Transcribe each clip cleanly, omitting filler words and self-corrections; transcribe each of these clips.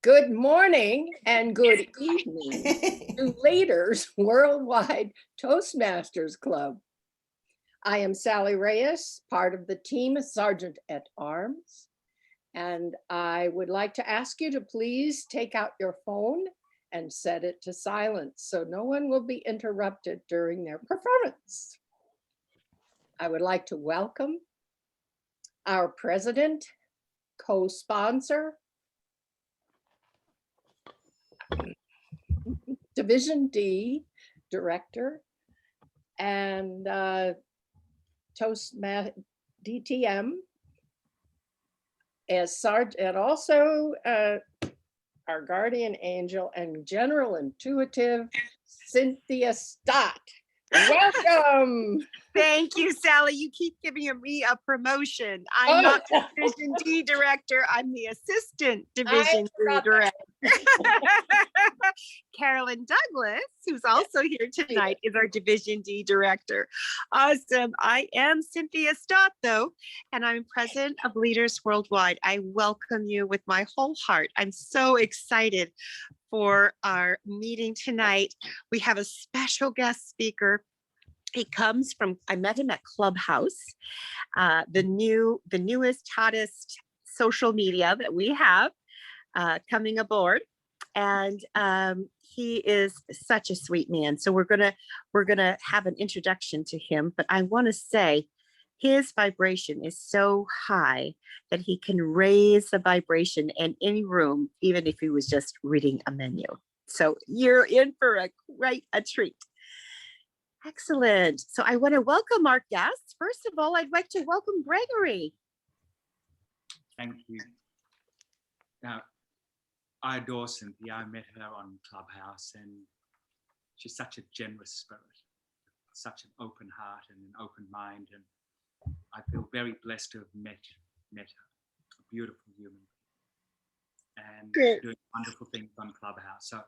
Good morning and good evening to Leaders Worldwide Toastmasters Club. I am Sally Reyes, part of the team as Sergeant at Arms, and I would like to ask you to please take out your phone and set it to silence so no one will be interrupted during their performance. I would like to welcome our president, co-sponsor, Division D director, and Toastmasters DTM as Sergeant, and also our guardian angel and general intuitive, Cynthia Stott. Welcome. Thank you, Sally. You keep giving me a promotion. I'm not the Division D director. I'm the assistant Division D director. Carolyn Douglas, who's also here tonight, is our Division D director. Awesome. I am Cynthia Stott, though, and I'm president of Leaders Worldwide. I welcome you with my whole heart. I'm so excited for our meeting tonight. We have a special guest speaker. He comes from, I met him at Clubhouse, the newest, hottest social media that we have coming aboard. And he is such a sweet man. So we're gonna have an introduction to him, but I want to say his vibration is so high that he can raise the vibration in any room, even if he was just reading a menu. So you're in for quite a treat. Excellent. So I want to welcome our guests. First of all, I'd like to welcome Gregory. Thank you. Now, I adore Cynthia. I met her on Clubhouse, and she's such a generous spirit, such an open heart and an open mind, and I feel very blessed to have met her, a beautiful human being, and doing wonderful things on Clubhouse. So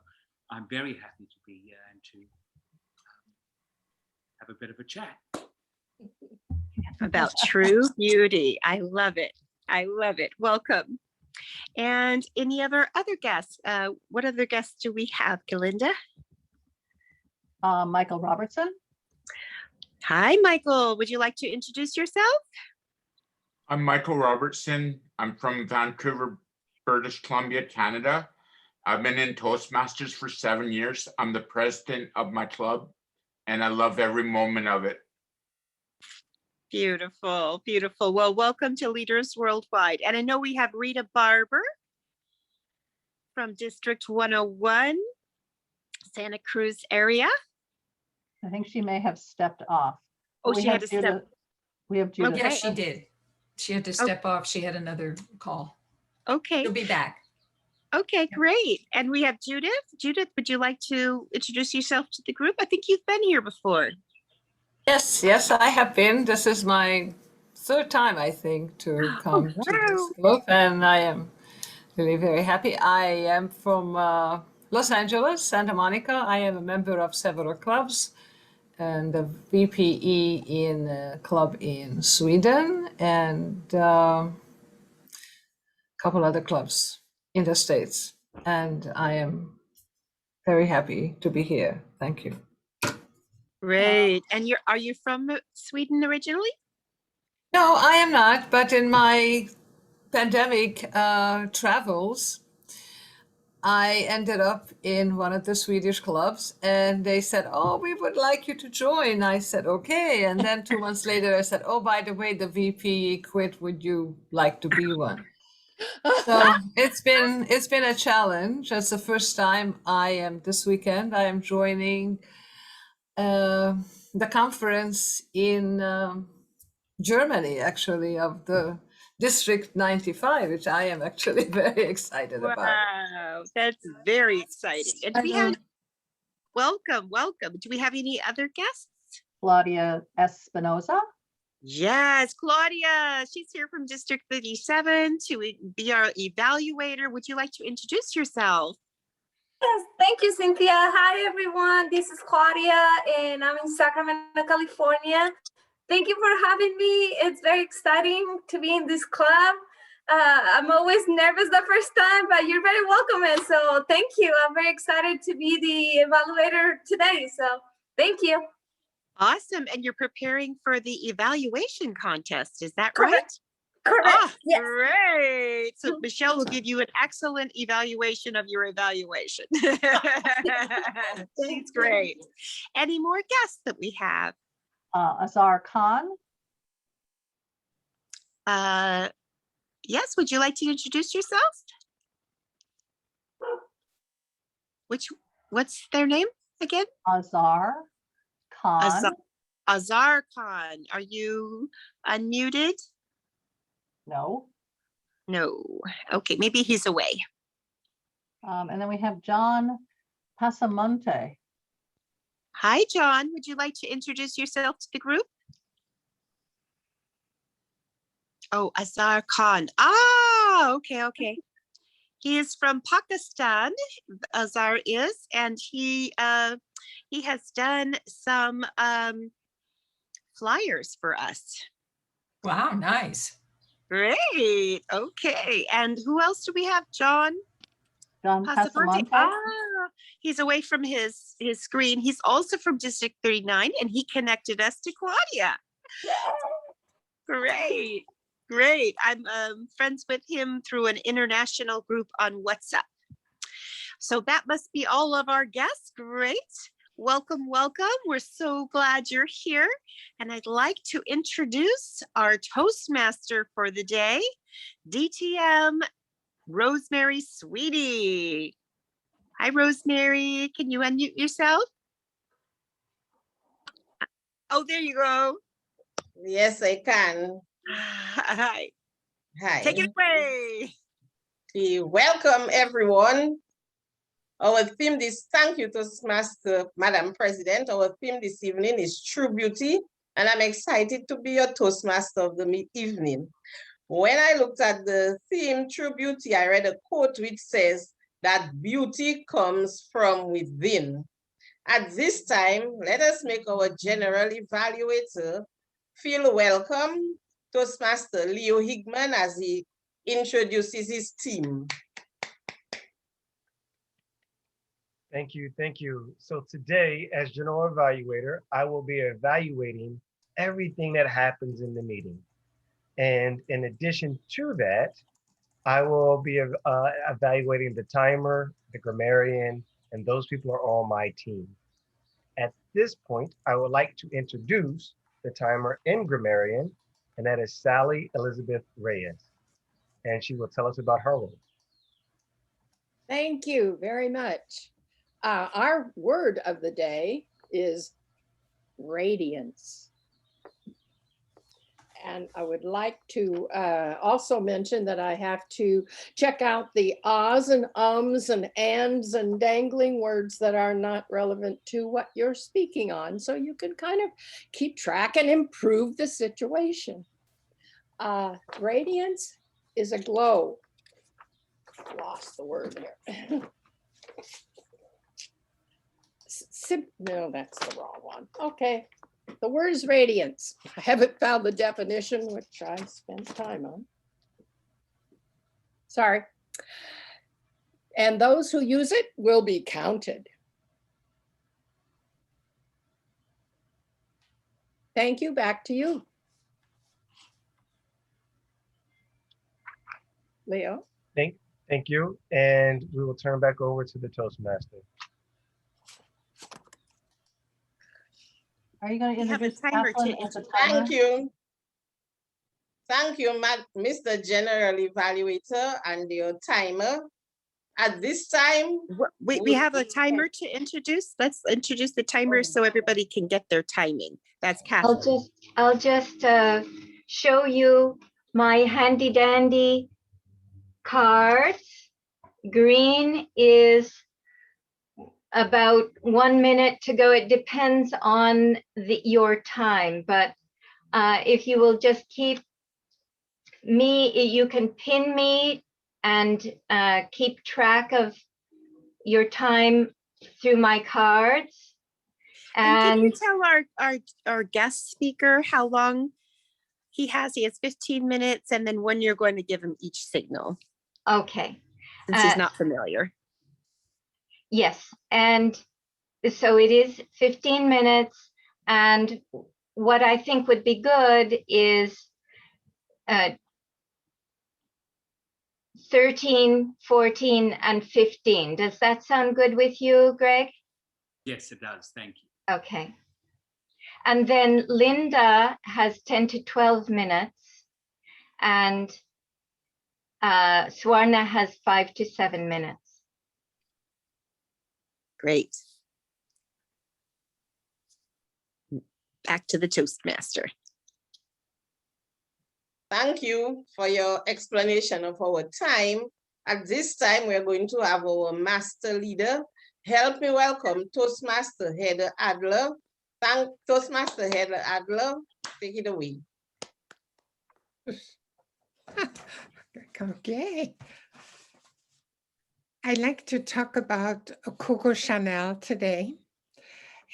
I'm very happy to be here and to have a bit of a chat about true beauty. I love it. I love it. Welcome. And any other guests? What other guests do we have, Galinda? Michael Robertson. Hi, Michael. Would you like to introduce yourself? I'm Michael Robertson. I'm from Vancouver, British Columbia, Canada. I've been in Toastmasters for 7 years. I'm the president of my club, and I love every moment of it. Beautiful, beautiful. Well, welcome to Leaders Worldwide. And I know we have Rita Barber from District 101, Santa Cruz area. I think she may have stepped off. Oh, she had to step. We have Judith. Yeah, she did. She had to step off. She had another call. Okay. She'll be back. Okay, great. And we have Judith. Judith, would you like to introduce yourself to the group? I think you've been here before. Yes, I have been. This is my third time, I think, to come to this group, and I am really very happy. I am from Los Angeles, Santa Monica. I am a member of several clubs and a VPE in a club in Sweden and a couple other clubs in the States. And I am very happy to be here. Thank you. Great. And are you from Sweden originally? No, I am not. But in my pandemic travels, I ended up in one of the Swedish clubs, and they said, "Oh, we would like you to join." I said, "Okay." And then 2 months later, I said, "Oh, by the way, the VP quit. Would you like to be one?" So it's been a challenge. It's the first time this weekend. I am joining the conference in Germany, actually, of the District 95, which I am actually very excited about. Wow, that's very exciting. And do we have, welcome. Do we have any other guests? Claudia Espinoza. Yes, Claudia. She's here from District 37 to be our evaluator. Would you like to introduce yourself? Yes, thank you, Cynthia. Hi, everyone. This is Claudia, and I'm in Sacramento, California. Thank you for having me. It's very exciting to be in this club. I'm always nervous the first time, but you're very welcome. And so thank you. I'm very excited to be the evaluator today. So thank you. Awesome. And you're preparing for the evaluation contest. Is that right? Correct. Correct. Ah, Yes. great. So Michelle will give you an excellent evaluation of your evaluation. She's great. Any more guests that we have? Azar Khan. Yes, would you like to introduce yourself? What's their name again? Azar Khan. Azar Khan. Are you unmuted? No. No. Okay, maybe he's away. And then we have John Pasamonte. Hi, John. Would you like to introduce yourself to the group? Oh, Azar Khan. Ah, okay. He is from Pakistan, Azar is, and he has done some flyers for us. Wow, nice. Great. Okay. And who else do we have? John Pasamonte. Ah, he's away from his screen. He's also from District 39, and he connected us to Claudia. Great. Great. I'm friends with him through an international group on WhatsApp. So that must be all of our guests. Great. Welcome, welcome. We're so glad you're here. And I'd like to introduce our Toastmaster for the day, DTM Rosemary Sweetie. Hi, Rosemary. Can you unmute yourself? Oh, there you go. Yes, I can. Hi. Hi. Take it away. Welcome, everyone. Our theme this, thank you, Toastmaster, Madam President. Our theme this evening is True Beauty, and I'm excited to be your Toastmaster of the evening. When I looked at the theme, True Beauty, I read a quote which says that beauty comes from within. At this time, let us make our general evaluator feel welcome, Toastmaster Leo Higman, as he introduces his team. Thank you, thank you. So today, as general evaluator, I will be evaluating everything that happens in the meeting. And in addition to that, I will be evaluating the timer, the grammarian, and those people are all my team. At this point, I would like to introduce the timer and grammarian, and that is Sally Elizabeth Reyes. And she will tell us about her role. Thank you very much. Our word of the day is radiance. And I would like to also mention that I have to check out the ahs and ums and ands and dangling words that are not relevant to what you're speaking on, so you can kind of keep track and improve the situation. Radiance is a glow. Lost the word here. No, that's the wrong one. Okay. The word is radiance. I haven't found the definition, which I spent time on. Sorry. And those who use it will be counted. Thank you. Back to you, Leo. Thank you. And we will turn back over to the Toastmaster. Are you going to introduce timer Kathleen to as a timer? Thank you. Thank you, Mr. General Evaluator and your timer. At this time, we have a timer to introduce. Let's introduce the timer so everybody can get their timing. That's Kathleen. I'll just show you my handy dandy cards. Green is about 1 minute to go. It depends on your time, but if you will just keep me, you can pin me and keep track of your time through my cards. And can you tell our guest speaker how long he has 15 minutes, and then when you're going to give him each signal, Okay. since he's not familiar. Yes, and so it is 15 minutes. And what I think would be good is 13, 14, and 15. Does that sound good with you, Greg? Yes, it does. Thank you. Okay. And then Linda has 10 to 12 minutes, and Swarna has 5 to 7 minutes. Great. Back to the Toastmaster. Thank you for your explanation of our time. At this time, we're going to have our master leader. Help me welcome Toastmaster Heather Adler. Thank Toastmaster Heather Adler. Take it away. Okay. I'd like to talk about Coco Chanel today.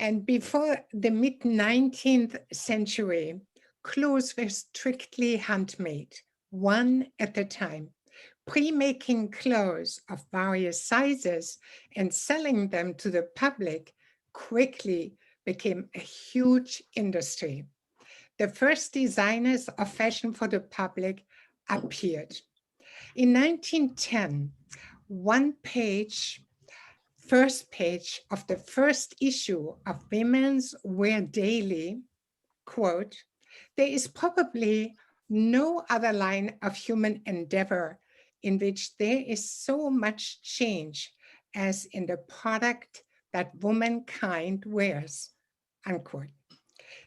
And before the mid-19th century, clothes were strictly handmade, one at a time. Pre-making clothes of various sizes and selling them to the public quickly became a huge industry. The first designers of fashion for the public appeared. In 1910, first page of the first issue of Women's Wear Daily, quote, "There is probably no other line of human endeavor in which there is so much change as in the product that womankind wears," unquote.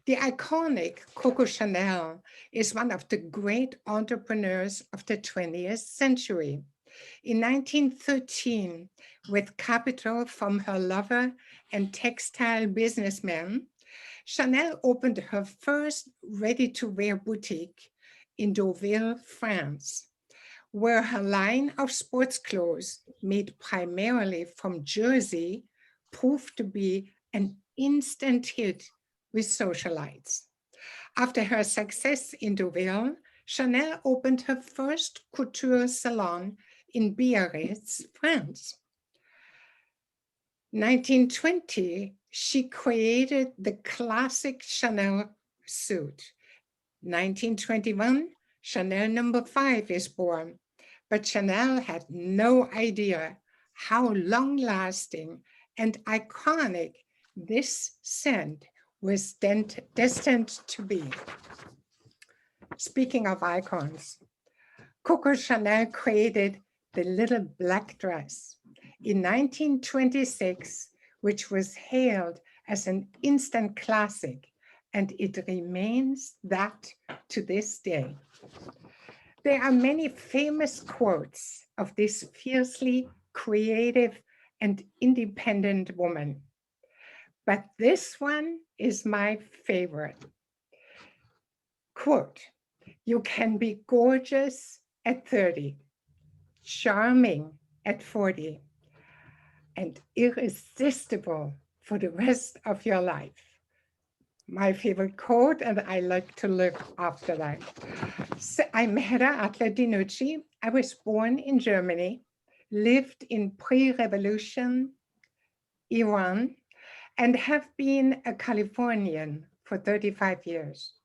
The iconic Coco Chanel is one of the great entrepreneurs of the 20th century. In 1913, with capital from her lover and textile businessman, Chanel opened her first ready-to-wear boutique in Deauville, France, where her line of sports clothes, made primarily from jersey, proved to be an instant hit with socialites. After her success in Deauville, Chanel opened her first couture salon in Biarritz, France. 1920, she created the classic Chanel suit. 1921, Chanel No. 5 is born, but Chanel had no idea how long-lasting and iconic this scent was destined to be. Speaking of icons, Coco Chanel created the little black dress in 1926, which was hailed as an instant classic, and it remains that to this day. There are many famous quotes of this fiercely creative and independent woman, but this one is my favorite. Quote, "You can be gorgeous at 30, charming at 40, and irresistible for the rest of your life." My favorite quote, and I like to live after that. So I'm Hera Atler-Dinucci. I was born in Germany, lived in pre-revolution Iran, and have been a Californian for 35 years.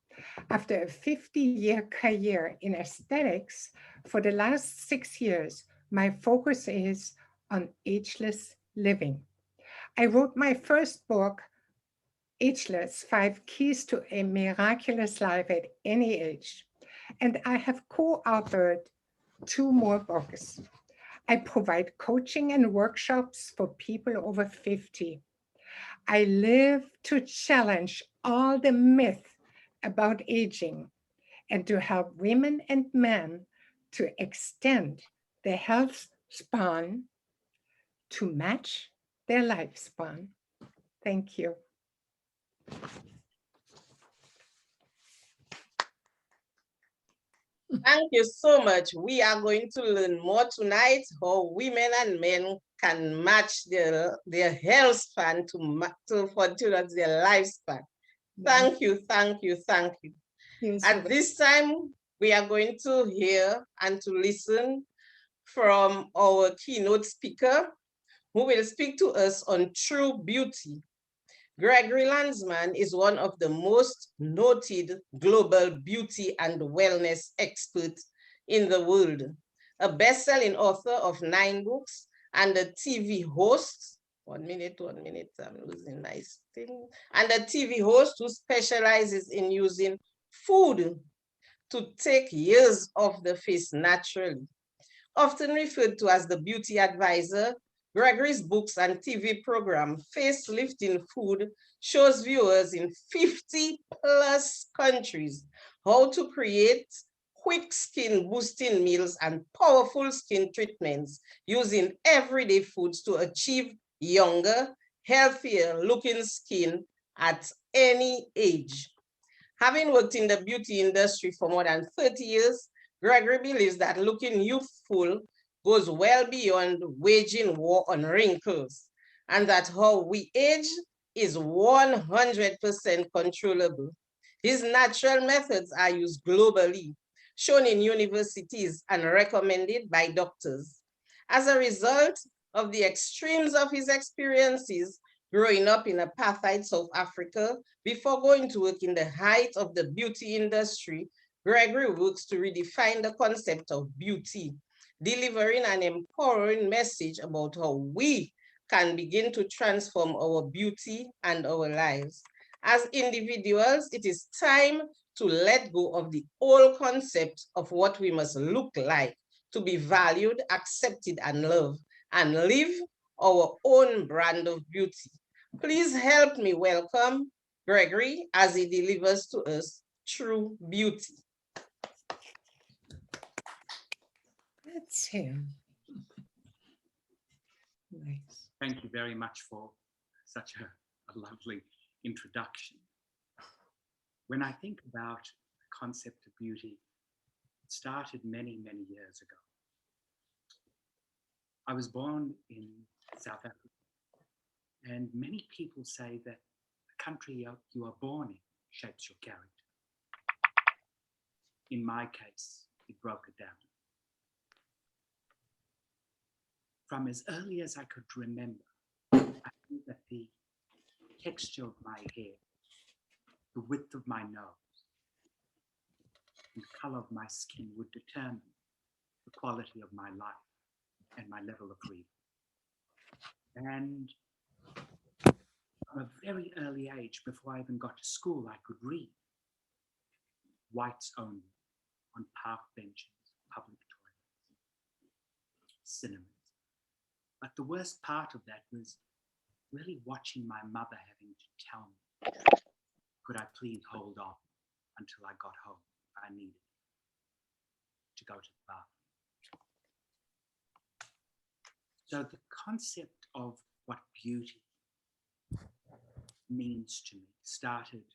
After a 50-year career in aesthetics, for the last 6 years, my focus is on ageless living. I wrote my first book, Ageless: 5 Keys to a Miraculous Life at Any Age, and I have co-authored 2 more books. I provide coaching and workshops for people over 50. I live to challenge all the myths about aging and to help women and men to extend their health span to match their lifespan. Thank you. Thank you so much. We are going to learn more tonight how women and men can match their health span to their lifespan. Thank you, thank you, thank you. Yes, At this time, we are going to hear and to listen from our keynote speaker, who will speak to us on true beauty. Gregory Landsman is one of the most noted global beauty and wellness experts in the world, a best-selling author of 9 books and a TV host. 1 minute, I'm losing my thing. And a TV host who specializes in using food to take years off the face naturally. Often referred to as the beauty advisor, Gregory's books and TV program, Facelifting Food, shows viewers in 50 plus countries how to create quick skin boosting meals and powerful skin treatments using everyday foods to achieve younger, healthier looking skin at any age. Having worked in the beauty industry for more than 30 years, Gregory believes that looking youthful goes well beyond waging war on wrinkles, and that how we age is 100% controllable. His natural methods are used globally, shown in universities and recommended by doctors. As a result of the extremes of his experiences, growing up in apartheid South Africa, before going to work in the height of the beauty industry, Gregory works to redefine the concept of beauty, delivering an empowering message about how we can begin to transform our beauty and our lives. As individuals, it is time to let go of the old concept of what we must look like to be valued, accepted, and loved, and live our own brand of beauty. Please help me welcome Gregory as he delivers to us true beauty. that's him. Nice. Thank you very much for such a lovely introduction. When I think about the concept of beauty, it started many, many years ago. I was born in South Africa, and many people say that the country you are born in shapes your character. In my case, it broke it down. From as early as I could remember, I knew that the texture of my hair, the width of my nose, and the color of my skin would determine the quality of my life and my level of freedom. And from a very early age, before I even got to school, I could read. Whites only on park benches, public toilets, cinemas. But the worst part of that was really watching my mother having to tell me, could I please hold on until I got home if I needed to go to the bathroom. So the concept of what beauty means to me started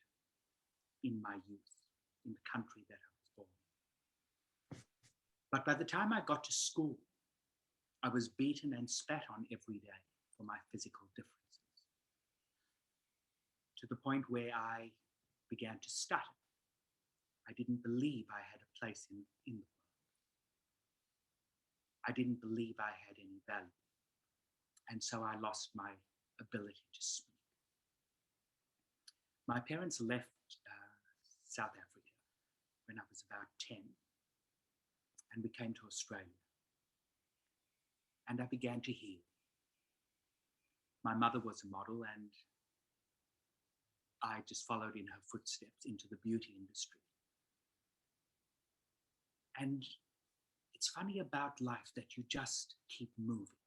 in my youth, in the country that I was born. But by the time I got to school, I was beaten and spat on every day for my physical differences, to the point where I began to stutter. I didn't believe I had a place in the world. I didn't believe I had any value. And so I lost my ability to speak. My parents left South Africa when I was about 10, and we came to Australia. And I began to heal. My mother was a model, and I just followed in her footsteps into the beauty industry. And it's funny about life that you just keep moving.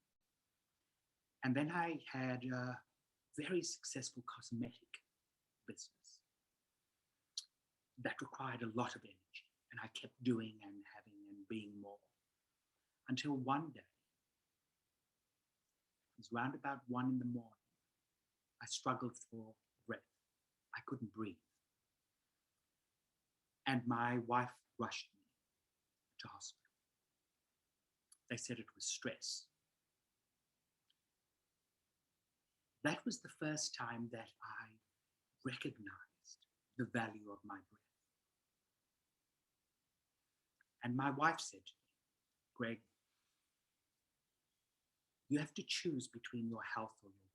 And then I had a very successful cosmetic business that required a lot of energy. And I kept doing and having and being more. Until one day, it was round about 1 in the morning, I struggled for breath. I couldn't breathe. And my wife rushed me to hospital. They said it was stress. That was the first time that I recognized the value of my breath. And my wife said to me, Greg, you have to choose between your health or your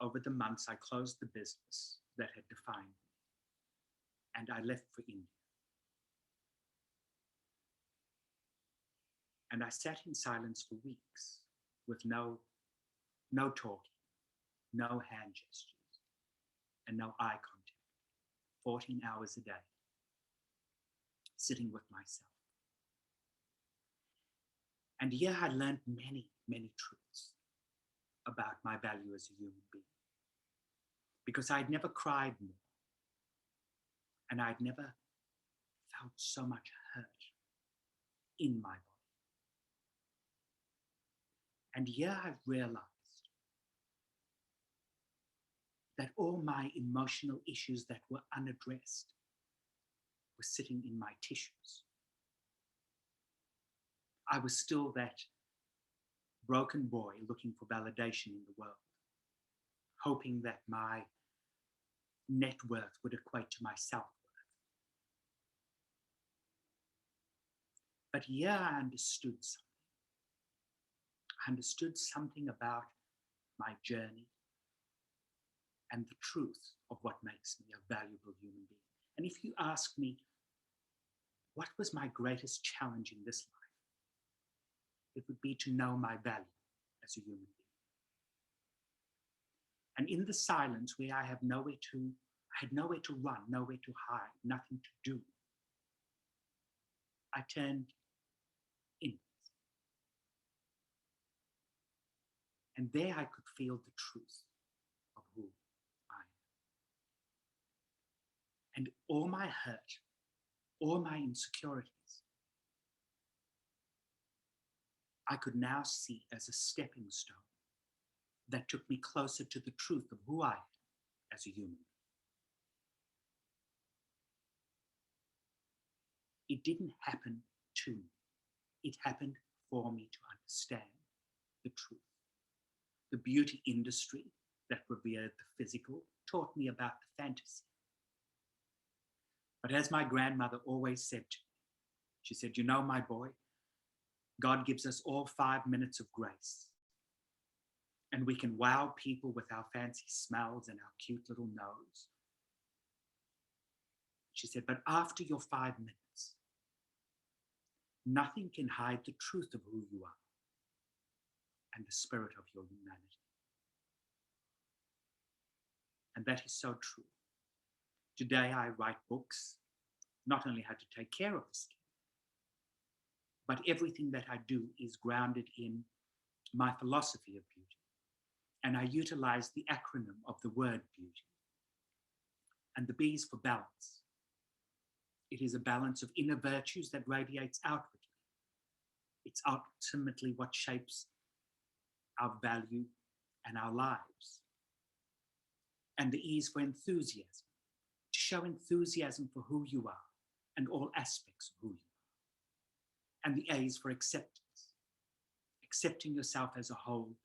wealth. Over the months, I closed the business that had defined me, and I left for India. And I sat in silence for weeks with no talking, no hand gestures, and no eye contact, 14 hours a day, sitting with myself. And here I learned many, many truths about my value as a human being, because I'd never cried more, and I'd never felt so much hurt in my body. And here I realized that all my emotional issues that were unaddressed were sitting in my tissues. I was still that broken boy looking for validation in the world, hoping that my net worth would equate to my self-worth. But here I understood something. I understood something about my journey and the truth of what makes me a valuable human being. And if you ask me, what was my greatest challenge in this life? It would be to know my value as a human being. And in the silence where I had nowhere to run, nowhere to hide, nothing to do, I turned inwards. And there I could feel the truth of who I am. And all my hurt, all my insecurities, I could now see as a stepping stone that took me closer to the truth of who I am as a human. It didn't happen to me. It happened for me to understand the truth. The beauty industry that revered the physical taught me about the fantasy. But as my grandmother always said to me, she said, you know, my boy, God gives us all 5 minutes of grace. And we can wow people with our fancy smells and our cute little nose. She said, but after your 5 minutes, nothing can hide the truth of who you are and the spirit of your humanity. And that is so true. Today I write books, not only how to take care of the skin, but everything that I do is grounded in my philosophy of beauty. And I utilize the acronym of the word beauty. And the B is for balance. It is a balance of inner virtues that radiates outwardly. It's ultimately what shapes our value and our lives. And the E is for enthusiasm, to show enthusiasm for who you are and all aspects of who you are. And the A is for acceptance, accepting yourself as a whole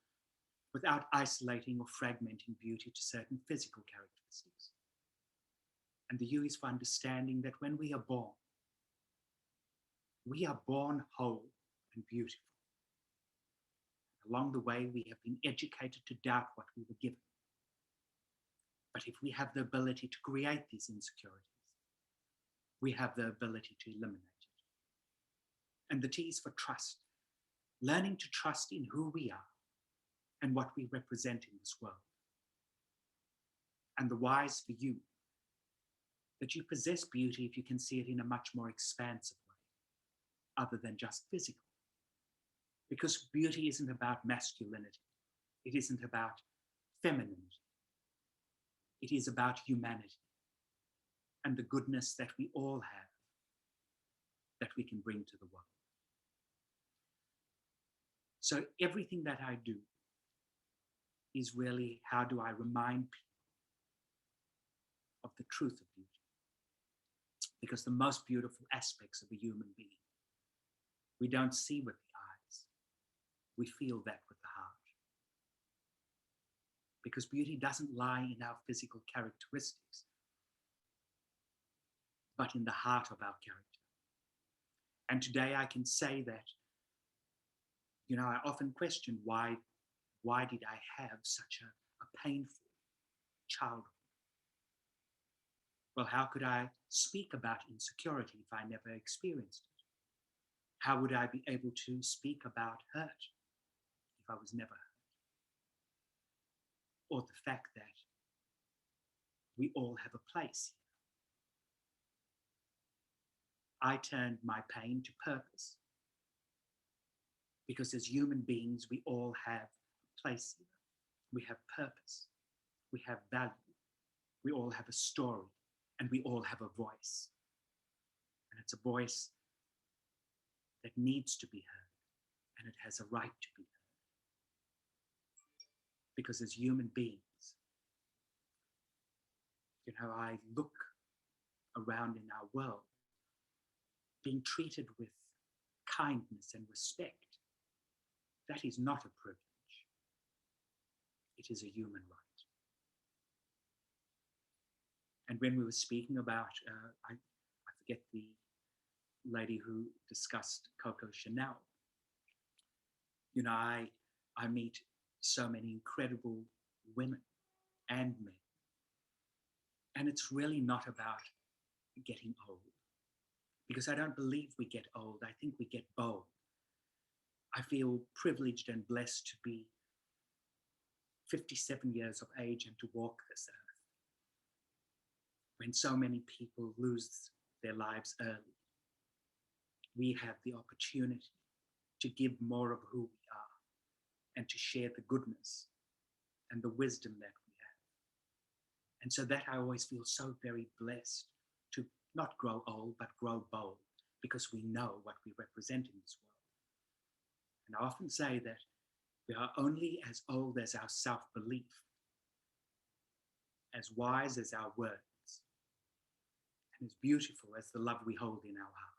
without isolating or fragmenting beauty to certain physical characteristics. And the U is for understanding that when we are born whole and beautiful. Along the way, we have been educated to doubt what we were given. But if we have the ability to create these insecurities, we have the ability to eliminate it. And the T is for trust, learning to trust in who we are and what we represent in this world. And the Y is for you, that you possess beauty if you can see it in a much more expansive way, other than just physical. Because beauty isn't about masculinity. It isn't about femininity. It is about humanity and the goodness that we all have that we can bring to the world. So everything that I do is really, how do I remind people of the truth of beauty? Because the most beautiful aspects of a human being, we don't see with the eyes, we feel that with the heart. Because beauty doesn't lie in our physical characteristics. but in the heart of our character. And today I can say that, you know, I often question why did I have such a painful childhood? Well, how could I speak about insecurity if I never experienced it? How would I be able to speak about hurt if I was never hurt? Or the fact that we all have a place here. I turned my pain to purpose, because as human beings, we all have a place here. We have purpose, we have value, we all have a story, and we all have a voice. And it's a voice that needs to be heard, and it has a right to be heard. Because as human beings, you know, I look around in our world, being treated with kindness and respect. That is not a privilege. It is a human right. And when we were speaking about, I forget the lady who discussed Coco Chanel, you know, I meet so many incredible women and men. And it's really not about getting old, because I don't believe we get old. I think we get bold. I feel privileged and blessed to be 57 years of age and to walk this earth, when so many people lose their lives early. We have the opportunity to give more of who we are and to share the goodness and the wisdom that we have. And so that I always feel so very blessed to not grow old, but grow bold, because we know what we represent in this world. And I often say that we are only as old as our self-belief, as wise as our words, and as beautiful as the love we hold in our heart.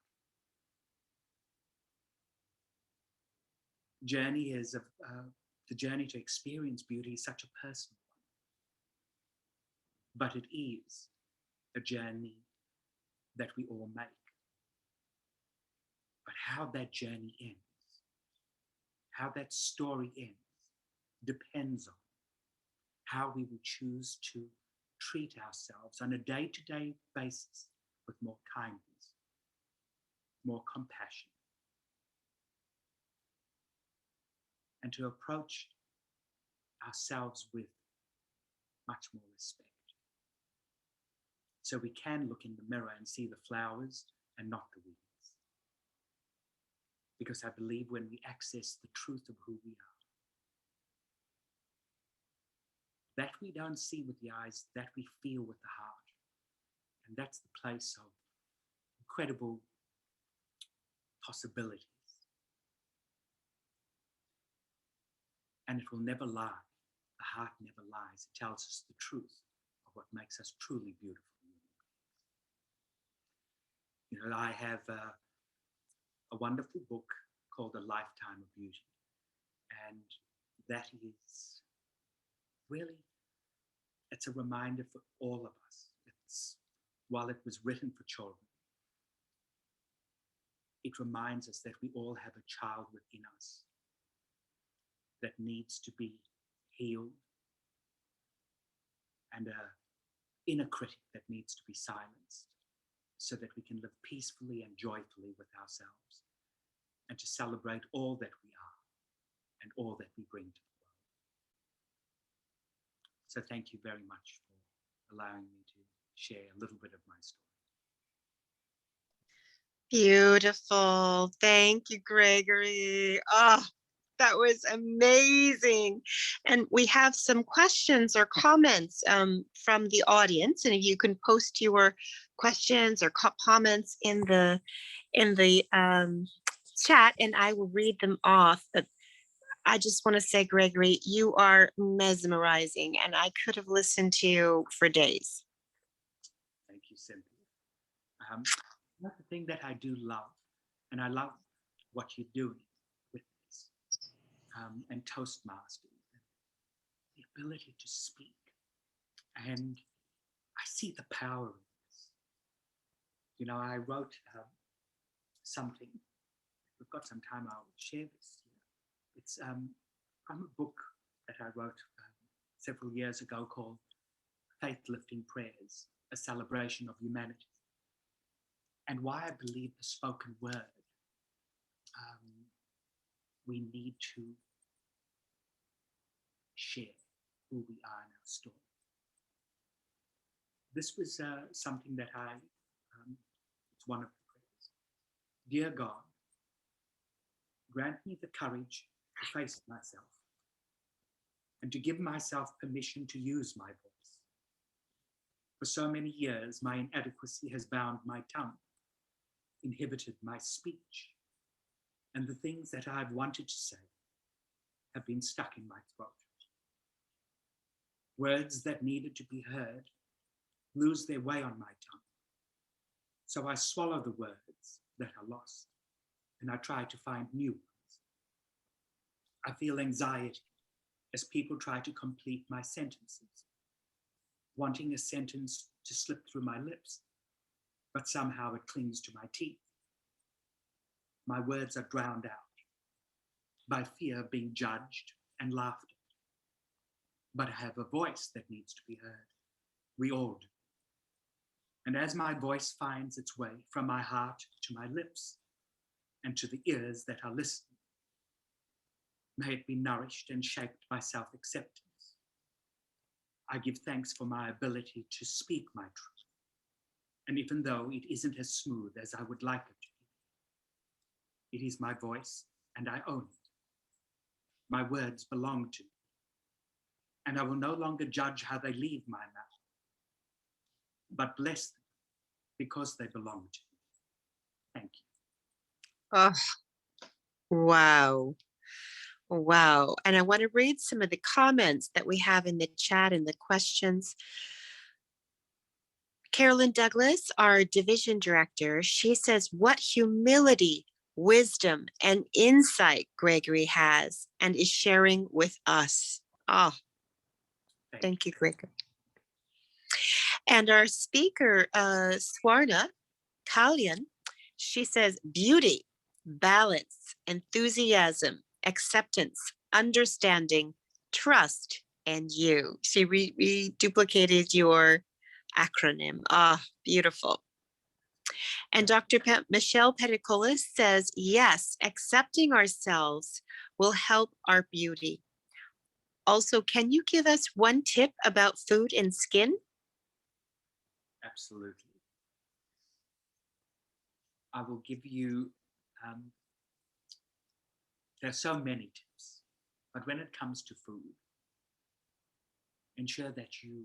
The journey to experience beauty is such a personal one, but it is a journey that we all make. But how that journey ends, how that story ends, depends on how we will choose to treat ourselves on a day-to-day basis with more kindness, more compassion, and to approach ourselves with much more respect. So we can look in the mirror and see the flowers and not the weeds. Because I believe when we access the truth of who we are, that we don't see with the eyes, that we feel with the heart. And that's the place of incredible possibilities. And it will never lie. The heart never lies. It tells us the truth of what makes us truly beautiful. You know, I have a wonderful book called A Lifetime of Beauty. And that is really, it's a reminder for all of us. While it was written for children, it reminds us that we all have a child within us that needs to be healed, and an inner critic that needs to be silenced, so that we can live peacefully and joyfully with ourselves, and to celebrate all that we are and all that we bring to the world. So thank you very much for allowing me to share a little bit of my story. Beautiful. Thank you, Gregory. Oh, that was amazing. And we have some questions or comments from the audience. And if you can post your questions or comments in the chat, and I will read them off. But I just want to say, Gregory, you are mesmerizing, and I could have listened to you for days. Thank you, Cynthia. That's the thing that I do love, and I love what you're doing with this, and Toastmasters, the ability to speak. And I see the power in this. You know, I wrote something. If we've got some time, I'll share this. It's from a book that I wrote several years ago called Faith Lifting Prayers, a celebration of humanity. And why I believe the spoken word, we need to share who we are in our story. This was something that it's one of the prayers. Dear God, grant me the courage to face myself and to give myself permission to use my voice. For so many years, my inadequacy has bound my tongue, inhibited my speech, and the things that I've wanted to say have been stuck in my throat. Words that needed to be heard lose their way on my tongue. So I swallow the words that are lost, and I try to find new ones. I feel anxiety as people try to complete my sentences, wanting a sentence to slip through my lips, but somehow it clings to my teeth. My words are drowned out by fear of being judged and laughed at. But I have a voice that needs to be heard. We all do. And as my voice finds its way from my heart to my lips and to the ears that are listening, may it be nourished and shaped by self-acceptance. I give thanks for my ability to speak my truth. And even though it isn't as smooth as I would like it to be, it is my voice and I own it. My words belong to me. And I will no longer judge how they leave my mouth, but bless them because they belong to me. Thank you. Oh, wow. Wow. And I want to read some of the comments that we have in the chat and the questions. Carolyn Douglas, our division director, she says, what humility, wisdom, and insight Gregory has and is sharing with us. Oh, thank you, Gregory. And our speaker, Swarna Kalyan, she says, beauty, balance, enthusiasm, acceptance, understanding, trust, and you. She reduplicated your acronym. Ah, beautiful. And Dr. Michelle Peticolis says, yes, accepting ourselves will help our beauty. Also, can you give us one tip about food and skin? Absolutely. I will give you, there are so many tips, but when it comes to food, ensure that you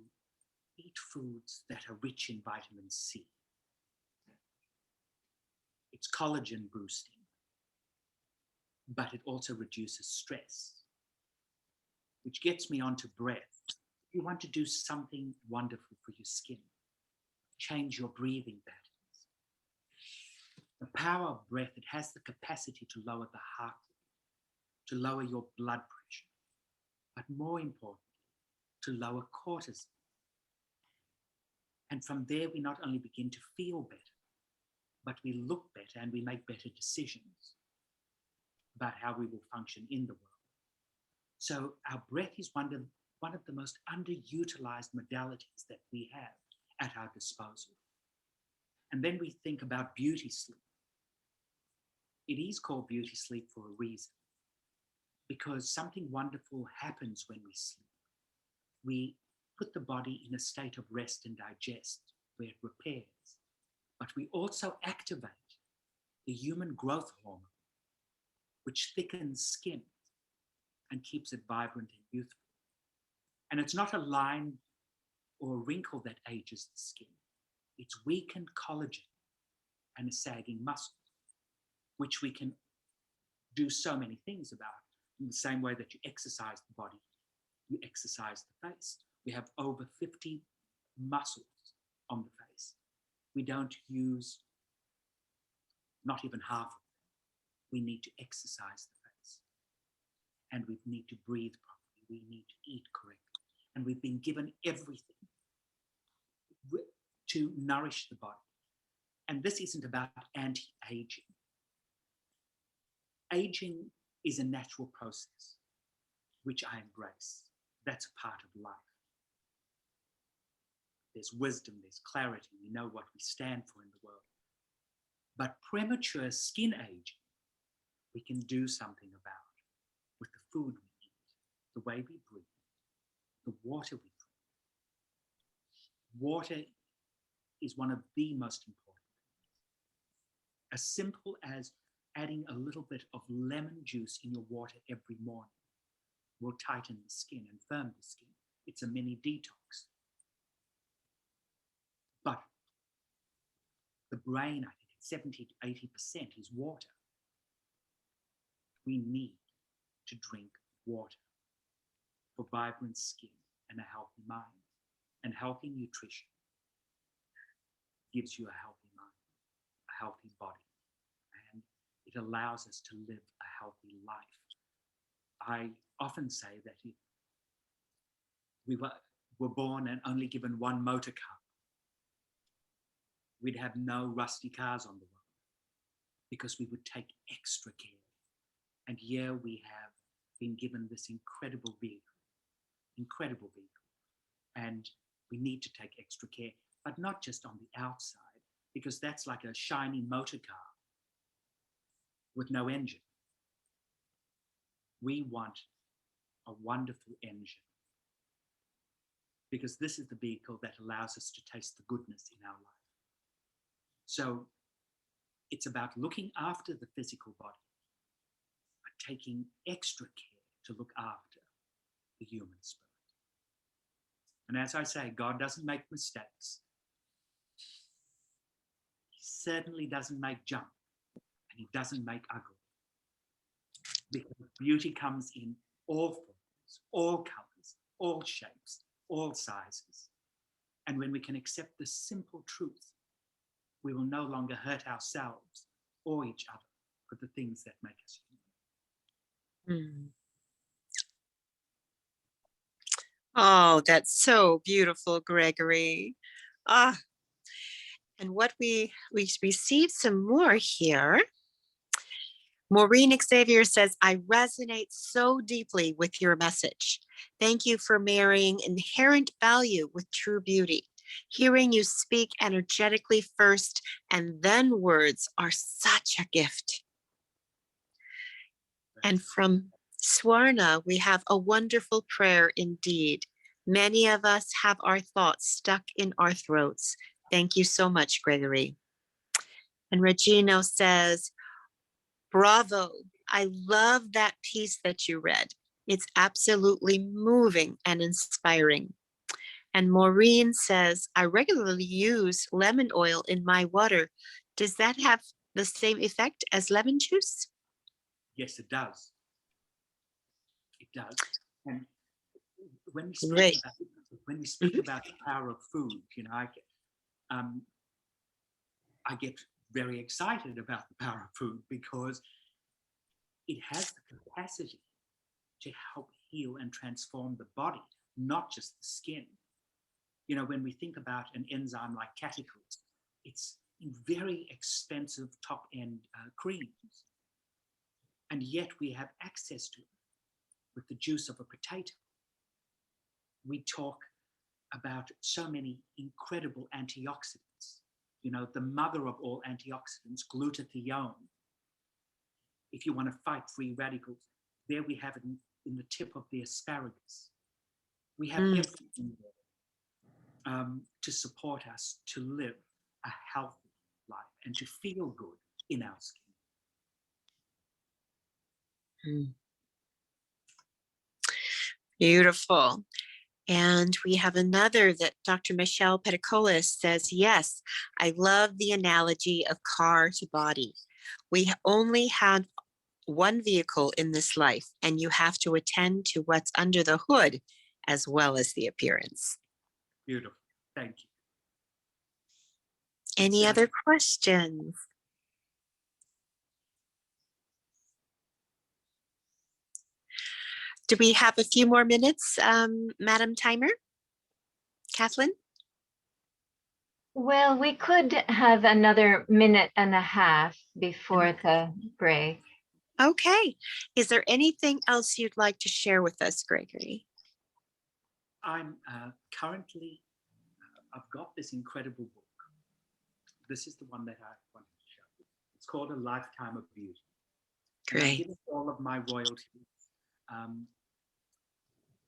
eat foods that are rich in vitamin C. It's collagen boosting, but it also reduces stress, which gets me onto breath. If you want to do something wonderful for your skin, change your breathing patterns. The power of breath, it has the capacity to lower the heart rate, to lower your blood pressure, but more importantly, to lower cortisol. And from there, we not only begin to feel better, but we look better and we make better decisions about how we will function in the world. So our breath is one of the most underutilized modalities that we have at our disposal. And then we think about beauty sleep. It is called beauty sleep for a reason, because something wonderful happens when we sleep. We put the body in a state of rest and digest, where it repairs, but we also activate the human growth hormone, which thickens skin and keeps it vibrant and youthful. And it's not a line or a wrinkle that ages the skin. It's weakened collagen and a sagging muscle, which we can do so many things about. In the same way that you exercise the body, you exercise the face. We have over 50 muscles on the face. We don't use not even half of them. We need to exercise the face. And we need to breathe properly. We need to eat correctly. And we've been given everything to nourish the body And this isn't about anti-aging. Aging is a natural process, which I embrace. That's a part of life. There's wisdom, there's clarity. We know what we stand for in the world. But premature skin aging, we can do something about with the food we eat, the way we breathe, the water we drink. Water is one of the most important things. As simple as adding a little bit of lemon juice in your water every morning will tighten the skin and firm the skin. It's a mini detox. But the brain, I think, 70 to 80% is water. We need to drink water for vibrant skin and a healthy mind. And healthy nutrition gives you a healthy mind, a healthy body, and it allows us to live a healthy life. I often say that if we were born and only given one motor car, we'd have no rusty cars on the road because we would take extra care. And here we have been given this incredible vehicle. And we need to take extra care, but not just on the outside, because that's like a shiny motor car with no engine. We want a wonderful engine, because this is the vehicle that allows us to taste the goodness in our life. So it's about looking after the physical body, but taking extra care to look after the human spirit. And as I say, God doesn't make mistakes. He certainly doesn't make junk, and he doesn't make ugly. Because beauty comes in all forms, all colors, all shapes, all sizes. And when we can accept the simple truth, we will no longer hurt ourselves or each other for the things that make us human. Oh, that's so beautiful, Gregory. And what we received some more here. Maureen Xavier says, I resonate so deeply with your message. Thank you for marrying inherent value with true beauty. Hearing you speak energetically first and then words are such a gift. And from Swarna, we have a wonderful prayer indeed. Many of us have our thoughts stuck in our throats. Thank you so much, Gregory. And Regino says, bravo, I love that piece that you read. It's absolutely moving and inspiring. And Maureen says, I regularly use lemon oil in my water. Does that have the same effect as lemon juice? Yes, it does. It does. And when we speak about the power of food, you know, I get very excited about the power of food because it has the capacity to help heal and transform the body, not just the skin. You know, when we think about an enzyme like catechol, it's in very expensive top-end creams. And yet we have access to it with the juice of a potato. We talk about so many incredible antioxidants. You know, the mother of all antioxidants, glutathione. If you want to fight free radicals, there we have it in the tip of the asparagus. We have everything there to support us to live a healthy life and to feel good in our skin. Beautiful. And we have another that Dr. Michelle Peticolis says, yes, I love the analogy of car to body. We only have one vehicle in this life, and you have to attend to what's under the hood as well as the appearance. Beautiful. Thank you. Any other questions? Do we have a few more minutes, Madam Timer? Kathleen? Well, we could have another minute and a half before the break. Okay. Is there anything else you'd like to share with us, Gregory? I'm currently, I've got this incredible book. This is the one that I wanted to show you. It's called A Lifetime of Beauty. And I Great. give all of my royalties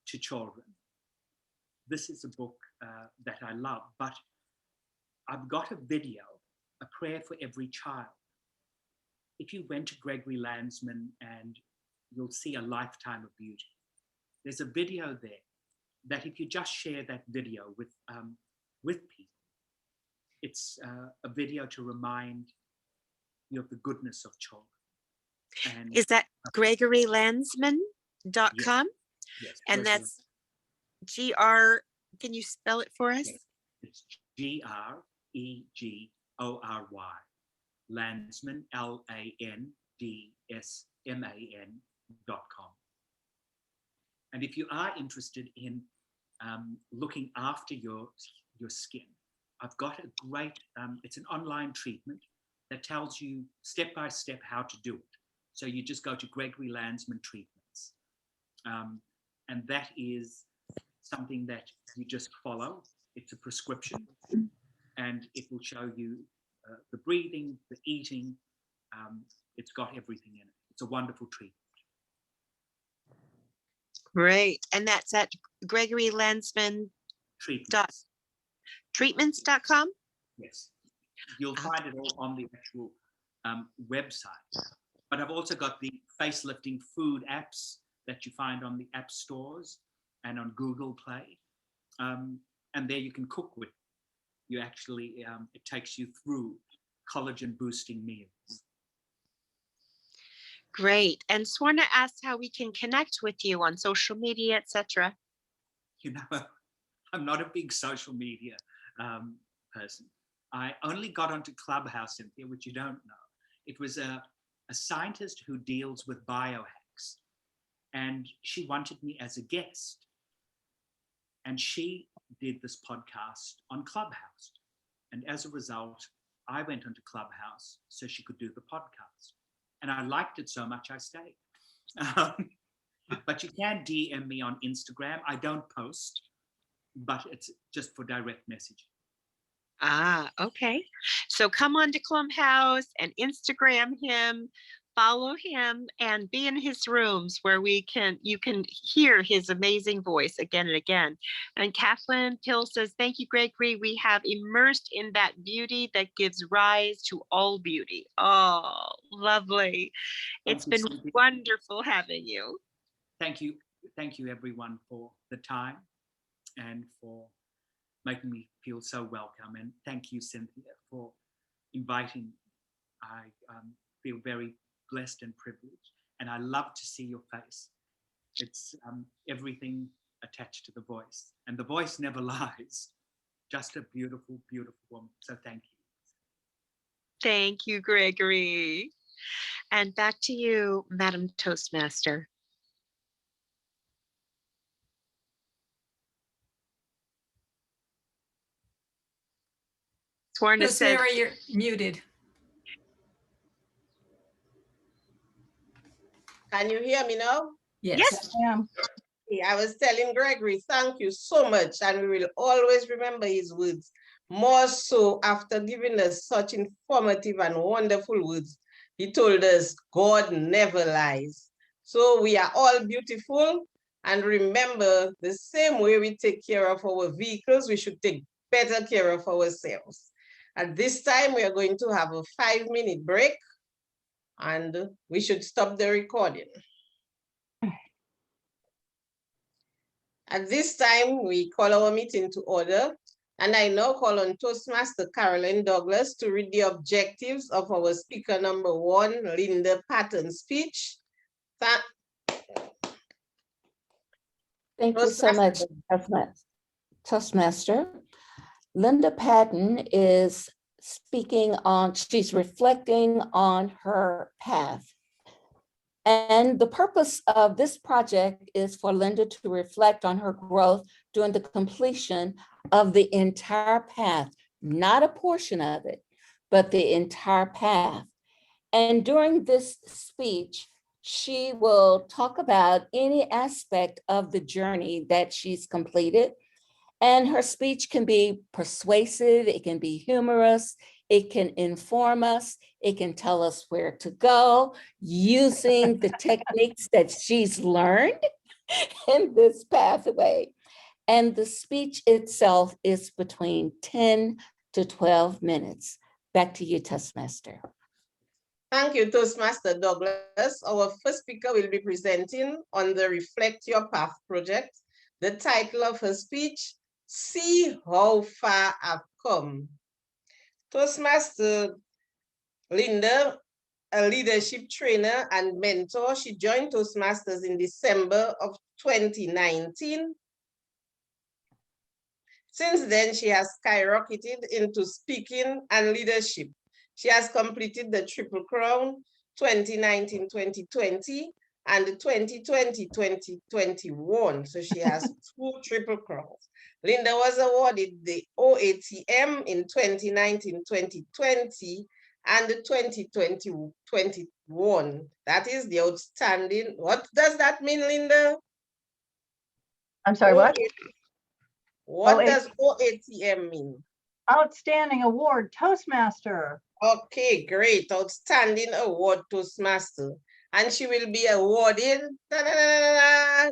to children. This is a book that I love, but I've got a video, A Prayer for Every Child. If you went to Gregory Landsman, and you'll see A Lifetime of Beauty. There's a video there that if you just share that video with people, it's a video to remind you of the goodness of children. And Is that gregorylandsman.com? yes, And Gregory that's GR, can you spell it for us? Yes. It's Gregory, Landsman, LANDSMAN.com. And if you are interested in looking after your skin, I've got a great, it's an online treatment that tells you step by step how to do it. So you just go to Gregory Landsman Treatments. And that is something that you just follow. It's a prescription, and it will show you the breathing, the eating. It's got everything in it. It's a wonderful treatment. Great. And that's at gregorylandsman.treatments.com? Yes. You'll find it all on the actual website. But I've also got the facelifting food apps that you find on the app stores and on Google Play. And there you can cook with. You actually, it takes you through collagen boosting meals. Great. And Swarna asked how we can connect with you on social media, etc. You know, I'm not a big social media person. I only got onto Clubhouse, Cynthia, which you don't know. It was a scientist who deals with biohacks, and she wanted me as a guest. And she did this podcast on Clubhouse. And as a result, I went onto Clubhouse so she could do the podcast. And I liked it so much, I stayed. But you can DM me on Instagram. I don't post, but it's just for direct messaging. Ah, okay. So come on to Clubhouse and Instagram him, follow him, and be in his rooms where you can hear his amazing voice again and again. And Kathleen Pill says, thank you, Gregory. We have immersed in that beauty that gives rise to all beauty. Oh, lovely. It's been wonderful having you. Thank you. Thank you, everyone, for the time and for making me feel so welcome. And thank you, Cynthia, for inviting me. I feel very blessed and privileged, and I love to see your face. It's everything attached to the voice, and the voice never lies. Just a beautiful, beautiful woman. So thank you. Thank you, Gregory. And back to you, Madam Toastmaster. Swarna says, Sarah, you're muted. Can you hear me now? Yes. I was telling Gregory, thank you so much. And we will always remember his words. More so after giving us such informative and wonderful words. He told us, God never lies. So we are all beautiful. And remember, the same way we take care of our vehicles, we should take better care of ourselves. At this time, we are going to have a 5-minute break, and we should stop the recording. At this time, we call our meeting to order, and I now call on Toastmaster Carolyn Douglas to read the objectives of our speaker number 1, Linda Patton's speech. Thank you so much, Toastmaster. Linda Patton is speaking on, she's reflecting on her path. And the purpose of this project is for Linda to reflect on her growth during the completion of the entire path not a portion of it, but the entire path. And during this speech, she will talk about any aspect of the journey that she's completed. And her speech can be persuasive, it can be humorous, it can inform us, it can tell us where to go using the techniques that she's learned in this pathway. And the speech itself is between 10 to 12 minutes. Back to you, Toastmaster. Thank you, Toastmaster Douglas. Our first speaker will be presenting on the Reflect Your Path project. The title of her speech, See How Far I've Come. Toastmaster Linda, a leadership trainer and mentor, she joined Toastmasters in December of 2019. Since then, she has skyrocketed into speaking and leadership. She has completed the Triple Crown 2019-2020 and the 2020-2021. So she has 2 Triple Crowns. Linda was awarded the OATM in 2019-2020 and the 2020-2021. That is the outstanding. What does that mean, Linda? I'm sorry, what? What does OATM mean? Outstanding Award Toastmaster. Okay, great. Outstanding Award Toastmaster. And she will be awarded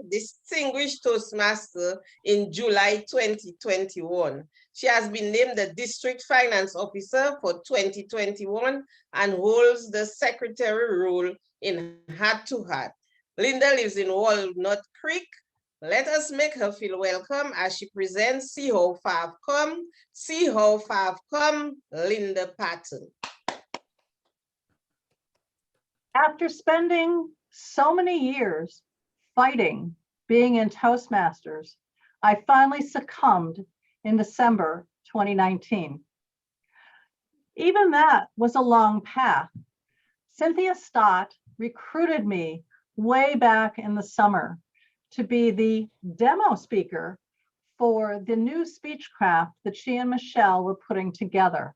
Distinguished Toastmaster in July 2021. She has been named the District Finance Officer for 2021 and holds the secretary role in Heart to Heart. Linda lives in Walnut Creek. Let us make her feel welcome as she presents See How Far I've Come, See How Far I've Come, Linda Patton. After spending so many years fighting being in Toastmasters, I finally succumbed in December 2019. Even that was a long path. Cynthia Stott recruited me way back in the summer to be the demo speaker for the new speechcraft that she and Michelle were putting together.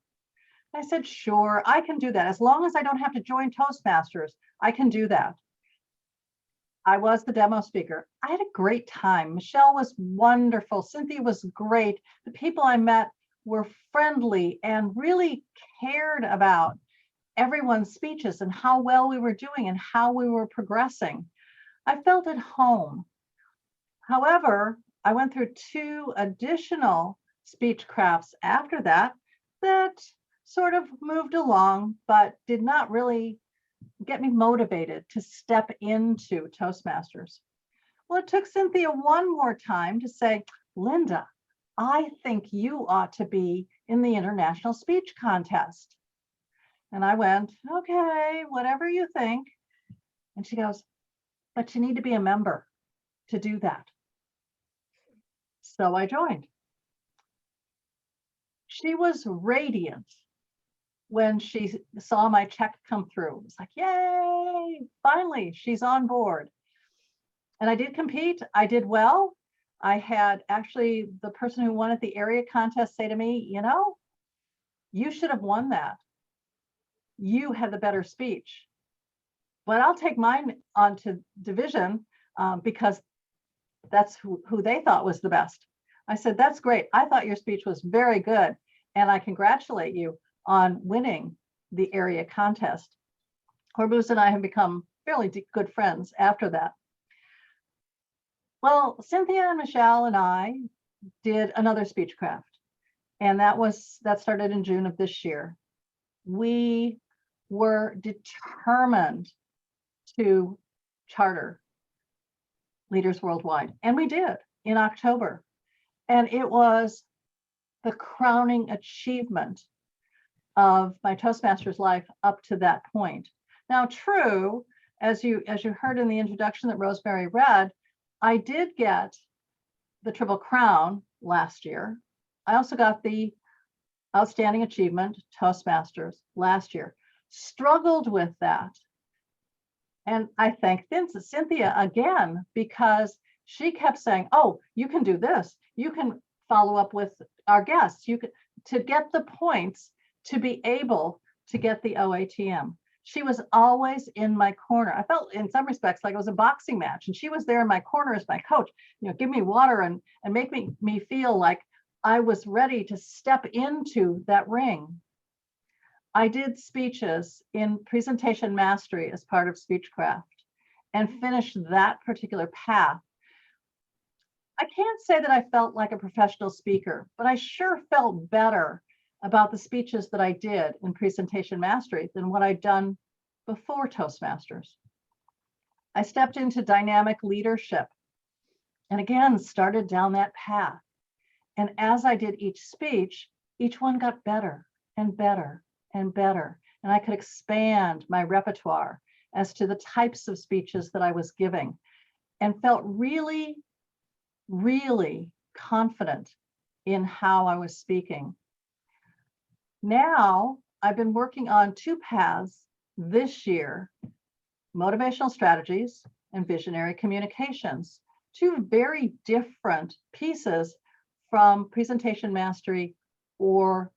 I said, sure, I can do that. As long as I don't have to join Toastmasters, I can do that. I was the demo speaker. I had a great time. Michelle was wonderful. Cynthia was great. The people I met were friendly and really cared about everyone's speeches and how well we were doing and how we were progressing. I felt at home. However, I went through 2 additional speechcrafts after that sort of moved along, but did not really get me motivated to step into Toastmasters. Well, it took Cynthia one more time to say, Linda, I think you ought to be in the International Speech Contest. And I went, okay, whatever you think. And she goes, but you need to be a member to do that. So I joined. She was radiant when she saw my check come through. It was like, yay, finally, she's on board. And I did compete. I did well. I had actually the person who won at the area contest say to me, you know, you should have won that. You had the better speech. But I'll take mine on to division because that's who they thought was the best. I said, that's great. I thought your speech was very good. And I congratulate you on winning the area contest. Corbus and I have become fairly good friends after that. Well, Cynthia and Michelle and I did another speechcraft, and that started in June of this year. We were determined to charter Leaders Worldwide, and we did in October. And it was the crowning achievement of my Toastmasters life up to that point. Now, true, as you heard in the introduction that Rosemary read, I did get the Triple Crown last year. I also got the Outstanding Achievement Toastmasters last year. Struggled with that. And I thank Cynthia again, because she kept saying, oh, you can do this. You can follow up with our guests. You can to get the points to be able to get the OATM. She was always in my corner. I felt in some respects like it was a boxing match, and she was there in my corner as my coach, give me water and make me feel like I was ready to step into that ring. I did speeches in presentation mastery as part of Speechcraft and finished that particular path. I can't say that I felt like a professional speaker, but I sure felt better about the speeches that I did in presentation mastery than what I'd done before Toastmasters. I stepped into dynamic leadership and again started down that path. And as I did each speech, each one got better and better and better. And I could expand my repertoire as to the types of speeches that I was giving and felt really, really confident in how I was speaking. Now, I've been working on two paths this year, motivational strategies and visionary communications, two very different pieces from presentation mastery or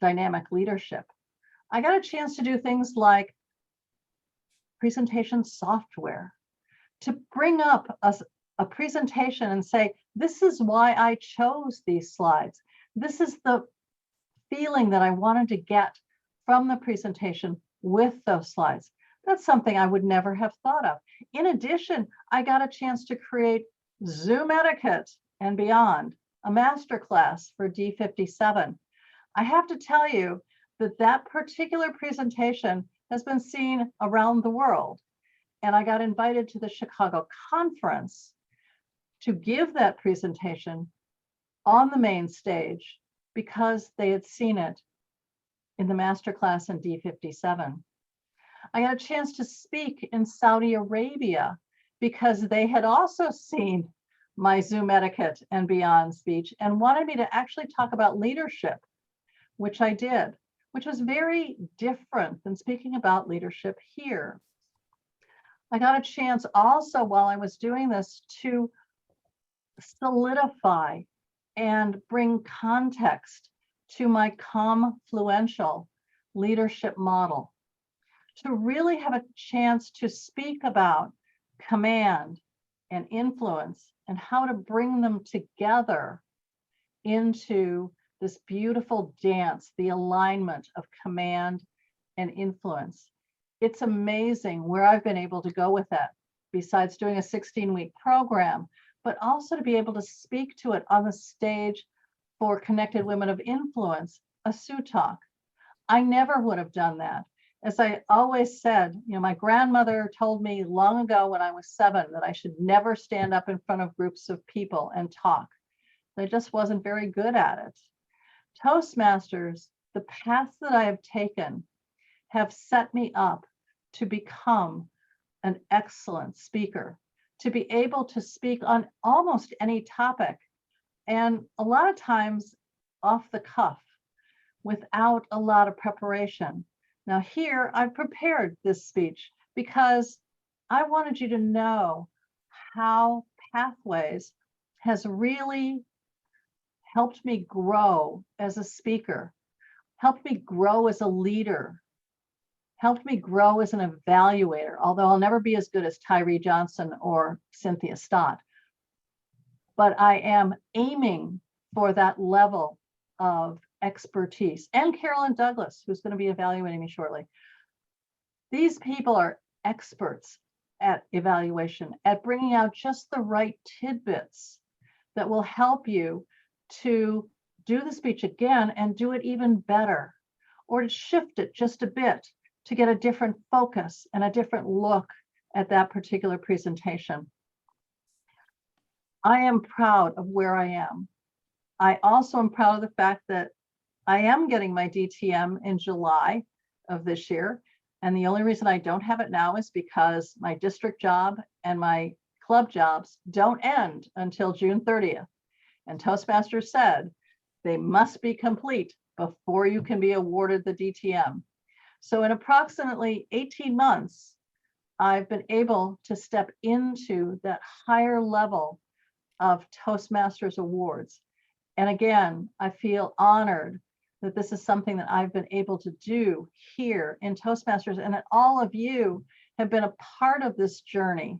dynamic leadership. I got a chance to do things like presentation software, to bring up a presentation and say, this is why I chose these slides. This is the feeling that I wanted to get from the presentation with those slides. That's something I would never have thought of. In addition, I got a chance to create Zoom etiquette and beyond, a masterclass for D57. I have to tell you that that particular presentation has been seen around the world. And I got invited to the Chicago conference to give that presentation on the main stage because they had seen it in the masterclass in D57. I got a chance to speak in Saudi Arabia because they had also seen my Zoom etiquette and beyond speech and wanted me to actually talk about leadership, which I did, which was very different than speaking about leadership here. I got a chance also while I was doing this to solidify and bring context to my confluential leadership model, to really have a chance to speak about command and influence and how to bring them together into this beautiful dance, the alignment of command and influence. It's amazing where I've been able to go with that, besides doing a 16-week program, but also to be able to speak to it on the stage for Connected Women of Influence, a Sioux Talk. I never would have done that. As I always said, my grandmother told me long ago when I was 7 that I should never stand up in front of groups of people and talk. I just wasn't very good at it. Toastmasters, the paths that I have taken, have set me up to become an excellent speaker, to be able to speak on almost any topic, and a lot of times off the cuff without a lot of preparation. Now here, I've prepared this speech because I wanted you to know how Pathways has really helped me grow as a speaker, helped me grow as a leader, helped me grow as an evaluator, although I'll never be as good as Tyree Johnson or Cynthia Stott. But I am aiming for that level of expertise. And Carolyn Douglas, who's going to be evaluating me shortly. These people are experts at evaluation, at bringing out just the right tidbits that will help you to do the speech again and do it even better, or to shift it just a bit to get a different focus and a different look at that particular presentation. I am proud of where I am. I also am proud of the fact that I am getting my DTM in July of this year. And the only reason I don't have it now is because my district job and my club jobs don't end until June 30th. And Toastmasters said they must be complete before you can be awarded the DTM. So in approximately 18 months, I've been able to step into that higher level of Toastmasters awards. And again, I feel honored that this is something that I've been able to do here in Toastmasters, and that all of you have been a part of this journey.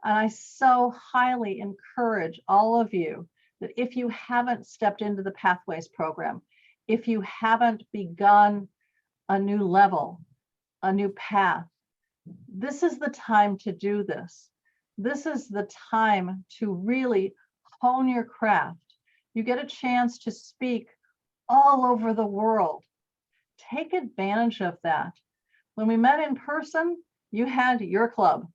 And I so highly encourage all of you that if you haven't stepped into the Pathways program, if you haven't begun a new level, a new path, this is the time to do this. This is the time to really hone your craft. You get a chance to speak all over the world. Take advantage of that. When we met in person, you had your club.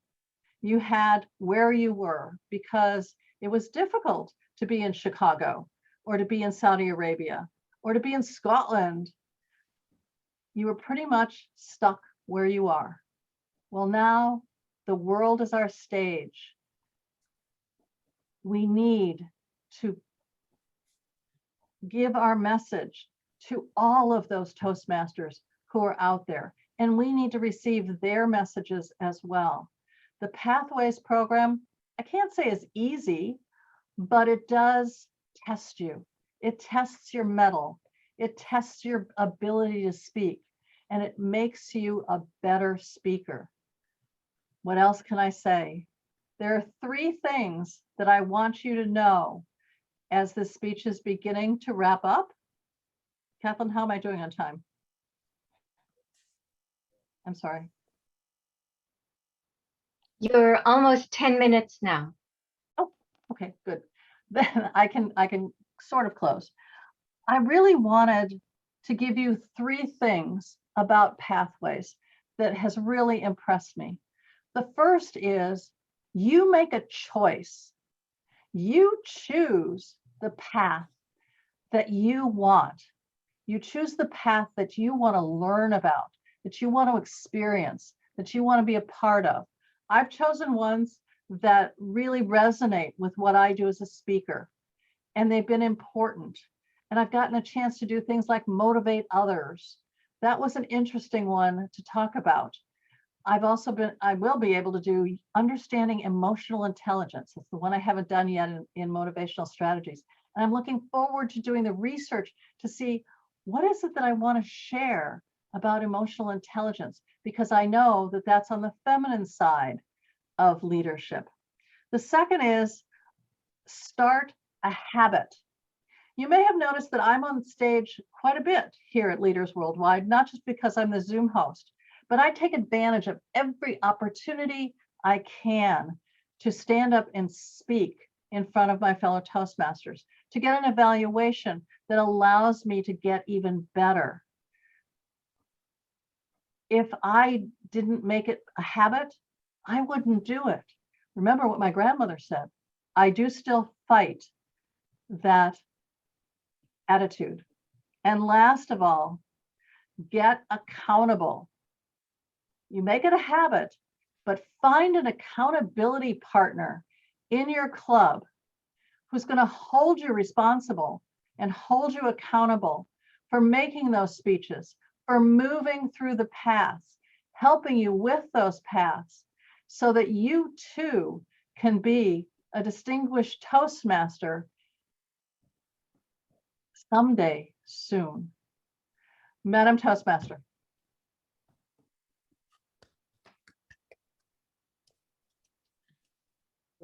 You had where you were, because it was difficult to be in Chicago or to be in Saudi Arabia or to be in Scotland. You were pretty much stuck where you are. Well, now the world is our stage. We need to give our message to all of those Toastmasters who are out there, and we need to receive their messages as well. The Pathways program, I can't say is easy, but it does test you. It tests your mettle. It tests your ability to speak, and it makes you a better speaker. What else can I say? There are 3 things that I want you to know as this speech is beginning to wrap up. Kathleen, how am I doing on time? I'm sorry. You're almost 10 minutes now. Oh, okay, good. Then I can sort of close. I really wanted to give you 3 things about Pathways that has really impressed me. The first is you make a choice. You choose the path that you want. You choose the path that you want to learn about, that you want to experience, that you want to be a part of. I've chosen ones that really resonate with what I do as a speaker, and they've been important. And I've gotten a chance to do things like motivate others. That was an interesting one to talk about. I will be able to do understanding emotional intelligence. It's the one I haven't done yet in motivational strategies. And I'm looking forward to doing the research to see what is it that I want to share about emotional intelligence, because I know that that's on the feminine side of leadership. The second is start a habit. You may have noticed that I'm on stage quite a bit here at Leaders Worldwide, not just because I'm the Zoom host, but I take advantage of every opportunity I can to stand up and speak in front of my fellow Toastmasters, to get an evaluation that allows me to get even better. If I didn't make it a habit, I wouldn't do it. Remember what my grandmother said, I do still fight that attitude. And last of all, get accountable. You make it a habit, but find an accountability partner in your club who's going to hold you responsible and hold you accountable for making those speeches, for moving through the paths, helping you with those paths, so that you too can be a distinguished Toastmaster someday soon. Madam Toastmaster.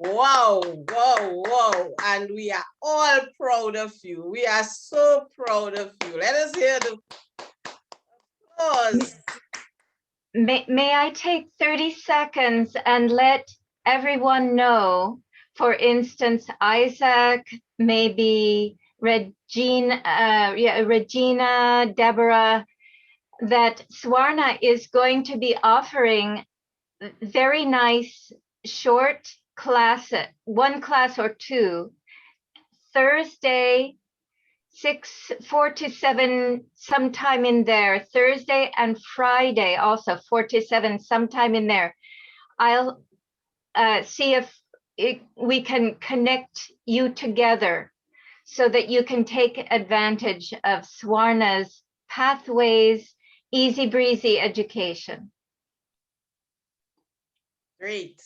Wow, wow, wow. And we are all proud of you. We are so proud of you. Let us hear the applause. May I take 30 seconds and let everyone know, for instance, Isaac, maybe Regina, Deborah, that Swarna is going to be offering very nice short classes, 1 class or 2, Thursday, 4 to 7, sometime in there, Thursday and Friday also 4 to 7, sometime in there. I'll see if we can connect you together so that you can take advantage of Swarna's Pathways Easy Breezy Education. Great.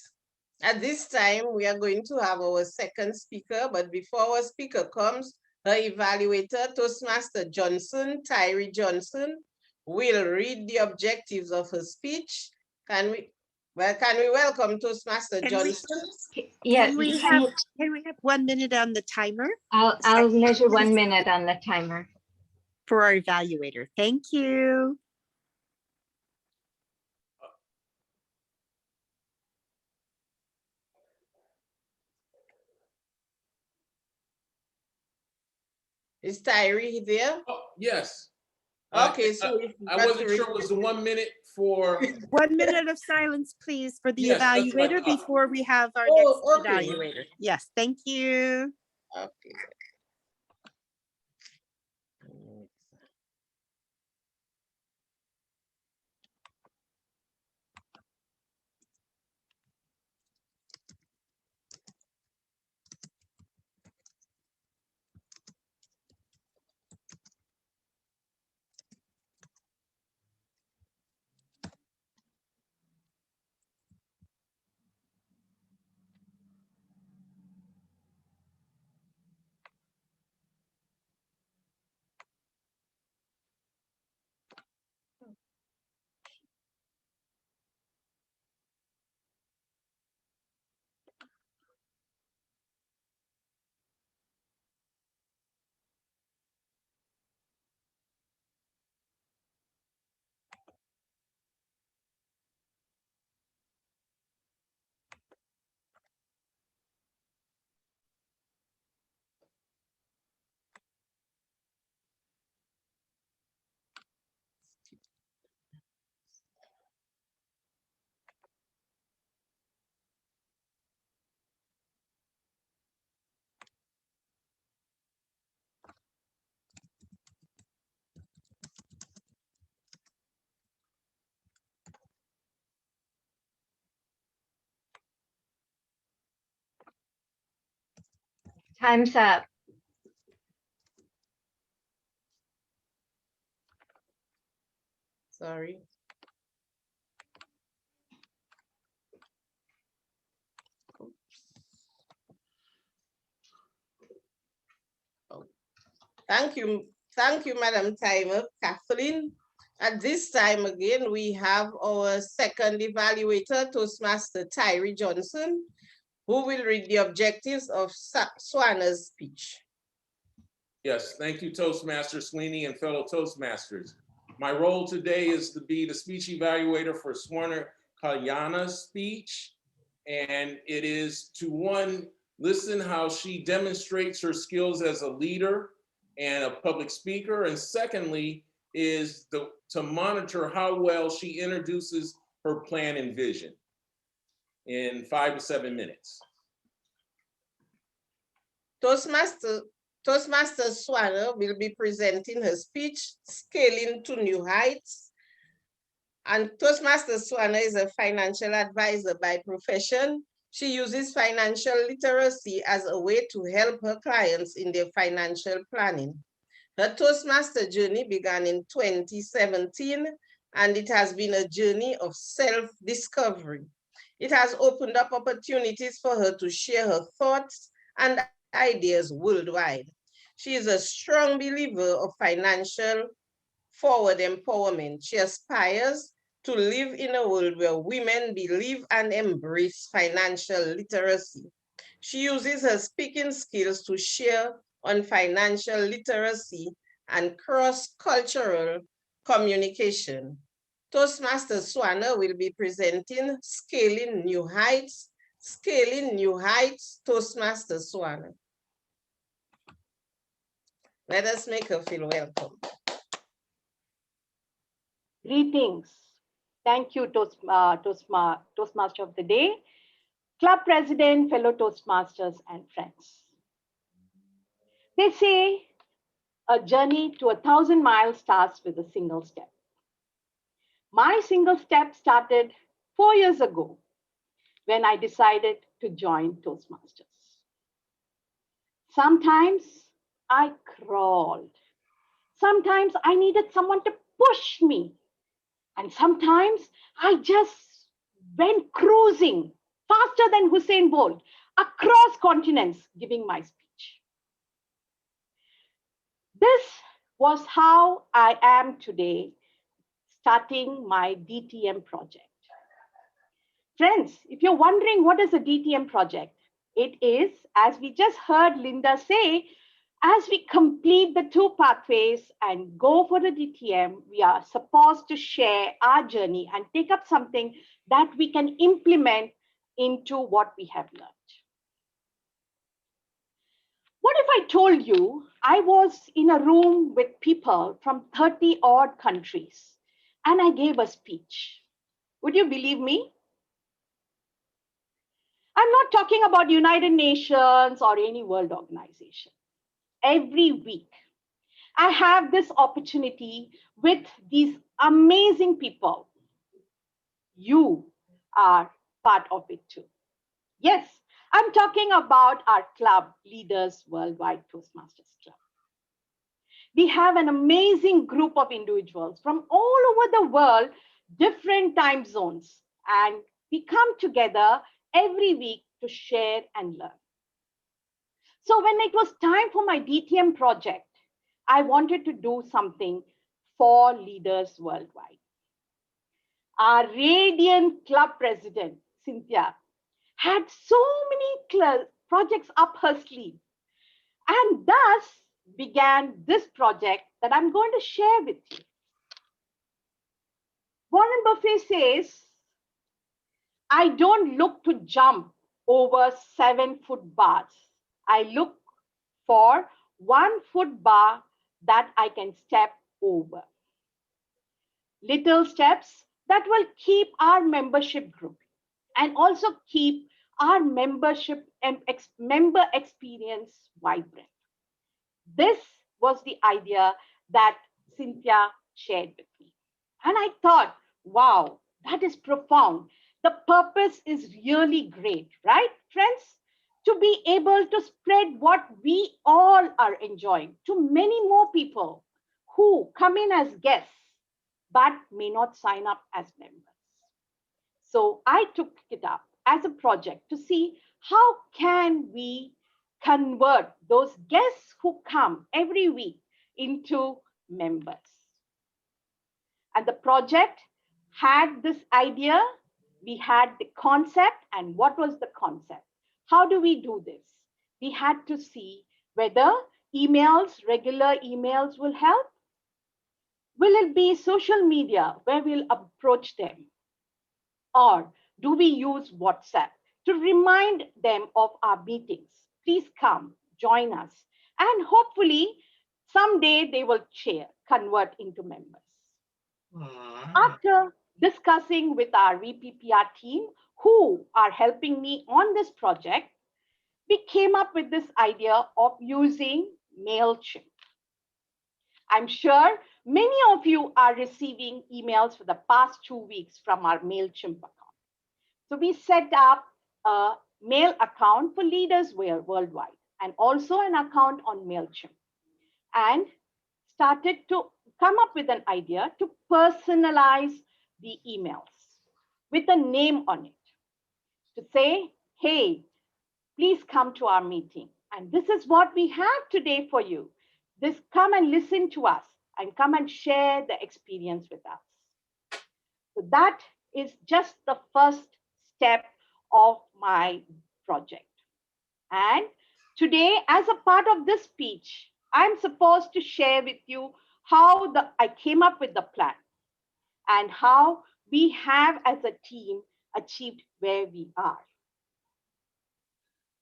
At this time, we are going to have our second speaker, but before our speaker comes, Her evaluator, Toastmaster Johnson, Tyree Johnson, will read the objectives of her speech. Can we welcome Toastmaster Can we- Johnson? Yeah, Can we have 1 minute on the timer I'll measure 1 minute on the timer. for our evaluator? Thank you. Is Tyree there? Oh, yes. Okay, so I wasn't sure it was the 1 minute for. 1 minute of silence, please, for the Yes, that's what I evaluator thought. before we have our Oh, next okay. evaluator. Yes, thank you. Okay. Time's up. Sorry. Thank you, Madam Timer, Kathleen. At this time again, we have our second evaluator, Toastmaster Tyree Johnson, who will read the objectives of Swanner's speech. Yes, thank you, Toastmaster Sweeney and fellow Toastmasters. My role today is to be the speech evaluator for Swarner Kalyana's speech. And it is to, one, listen how she demonstrates her skills as a leader and a public speaker. And secondly, is to monitor how well she introduces her plan and vision in 5 to 7 minutes. Toastmaster Swanner will be presenting her speech, Scaling to New Heights. And Toastmaster Swanner is a financial advisor by profession. She uses financial literacy as a way to help her clients in their financial planning. Her Toastmaster journey began in 2017, and it has been a journey of self-discovery. It has opened up opportunities for her to share her thoughts and ideas worldwide. She is a strong believer of financial forward empowerment. She aspires to live in a world where women believe and embrace financial literacy. She uses her speaking skills to share on financial literacy and cross-cultural communication. Toastmaster Swanner will be presenting Scaling New Heights. Scaling New Heights, Toastmaster Swanner. Let us make her feel welcome. Greetings. Thank you, Toastmaster of the Day, Club President, fellow Toastmasters, and friends. They say a journey to 1,000 miles starts with a single step. My single step started 4 years ago when I decided to join Toastmasters. Sometimes I crawled. Sometimes I needed someone to push me. And sometimes I just went cruising faster than Usain Bolt across continents giving my speech. This was how I am today, starting my DTM project. Friends, if you're wondering what is a DTM project, it is, as we just heard Linda say, as we complete the 2 pathways and go for the DTM, we are supposed to share our journey and take up something that we can implement into what we have learned. What if I told you I was in a room with people from 30 odd countries and I gave a speech? Would you believe me? I'm not talking about United Nations or any world organization. Every week, I have this opportunity with these amazing people. You are part of it too. Yes, I'm talking about our club, Leaders Worldwide Toastmasters Club. We have an amazing group of individuals from all over the world, different time zones, and we come together every week to share and learn. So when it was time for my DTM project, I wanted to do something for leaders worldwide. Our radiant club president, Cynthia, had so many projects up her sleeve, and thus began this project that I'm going to share with you. Warren Buffett says, I don't look to jump over 7-foot bars. I look for 1-foot bar that I can step over. Little steps that will keep our membership growing and also keep our membership and member experience vibrant. This was the idea that Cynthia shared with me. And I thought, wow, that is profound. The purpose is really great, right, friends? To be able to spread what we all are enjoying to many more people who come in as guests but may not sign up as members. So I took it up as a project to see how can we convert those guests who come every week into members. And the project had this idea, we had the concept, and what was the concept? How do we do this? We had to see whether emails, regular emails will help. Will it be social media where we'll approach them? Or do we use WhatsApp to remind them of our meetings? Please come, join us. And hopefully someday they will convert into members. After discussing with our VPPR team, who are helping me on this project, we came up with this idea of using MailChimp. I'm sure many of you are receiving emails for the past 2 weeks from our MailChimp account. So we set up a mail account for leaders worldwide and also an account on MailChimp and started to come up with an idea to personalize the emails with a name on it to say, hey, please come to our meeting. And this is what we have today for you. This come and listen to us and come and share the experience with us. So that is just the first step of my project. And today, as a part of this speech, I'm supposed to share with you how I came up with the plan and how we have as a team achieved where we are.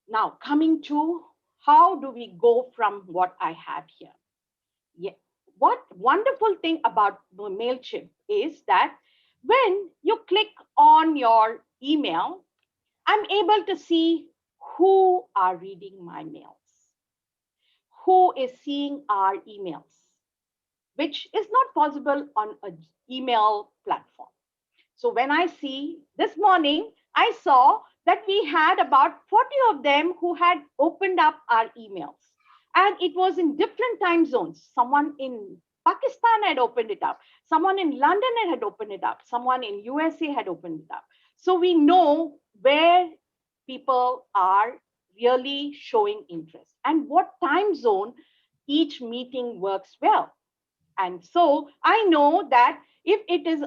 Now, coming to how do we go from what I have here? Yeah. What wonderful thing about MailChimp is that when you click on your email, I'm able to see who are reading my mails, who is seeing our emails, which is not possible on an email platform. So when I see this morning, I saw that we had about 40 of them who had opened up our emails. And it was in different time zones. Someone in Pakistan had opened it up. Someone in London had opened it up. Someone in USA had opened it up. So we know where people are really showing interest and what time zone each meeting works well. And so I know that if it is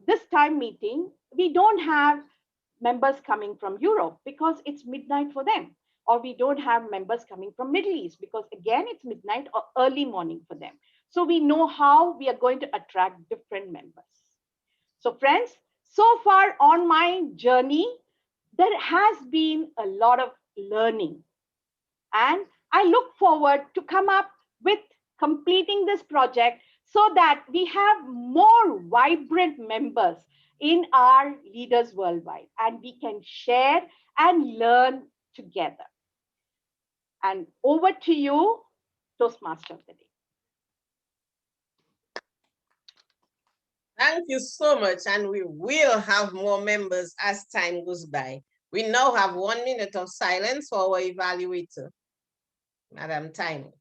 this time meeting, we don't have members coming from Europe because it's midnight for them, or we don't have members coming from Middle East because again, it's midnight or early morning for them. So we know how we are going to attract different members. So friends, so far on my journey, there has been a lot of learning, and I look forward to come up with completing this project so that we have more vibrant members in our Leaders Worldwide and we can share and learn together. And over to you, Toastmaster of the Day. Thank you so much. And we will have more members as time goes by. We now have 1 minute of silence for our evaluator, Madam Time.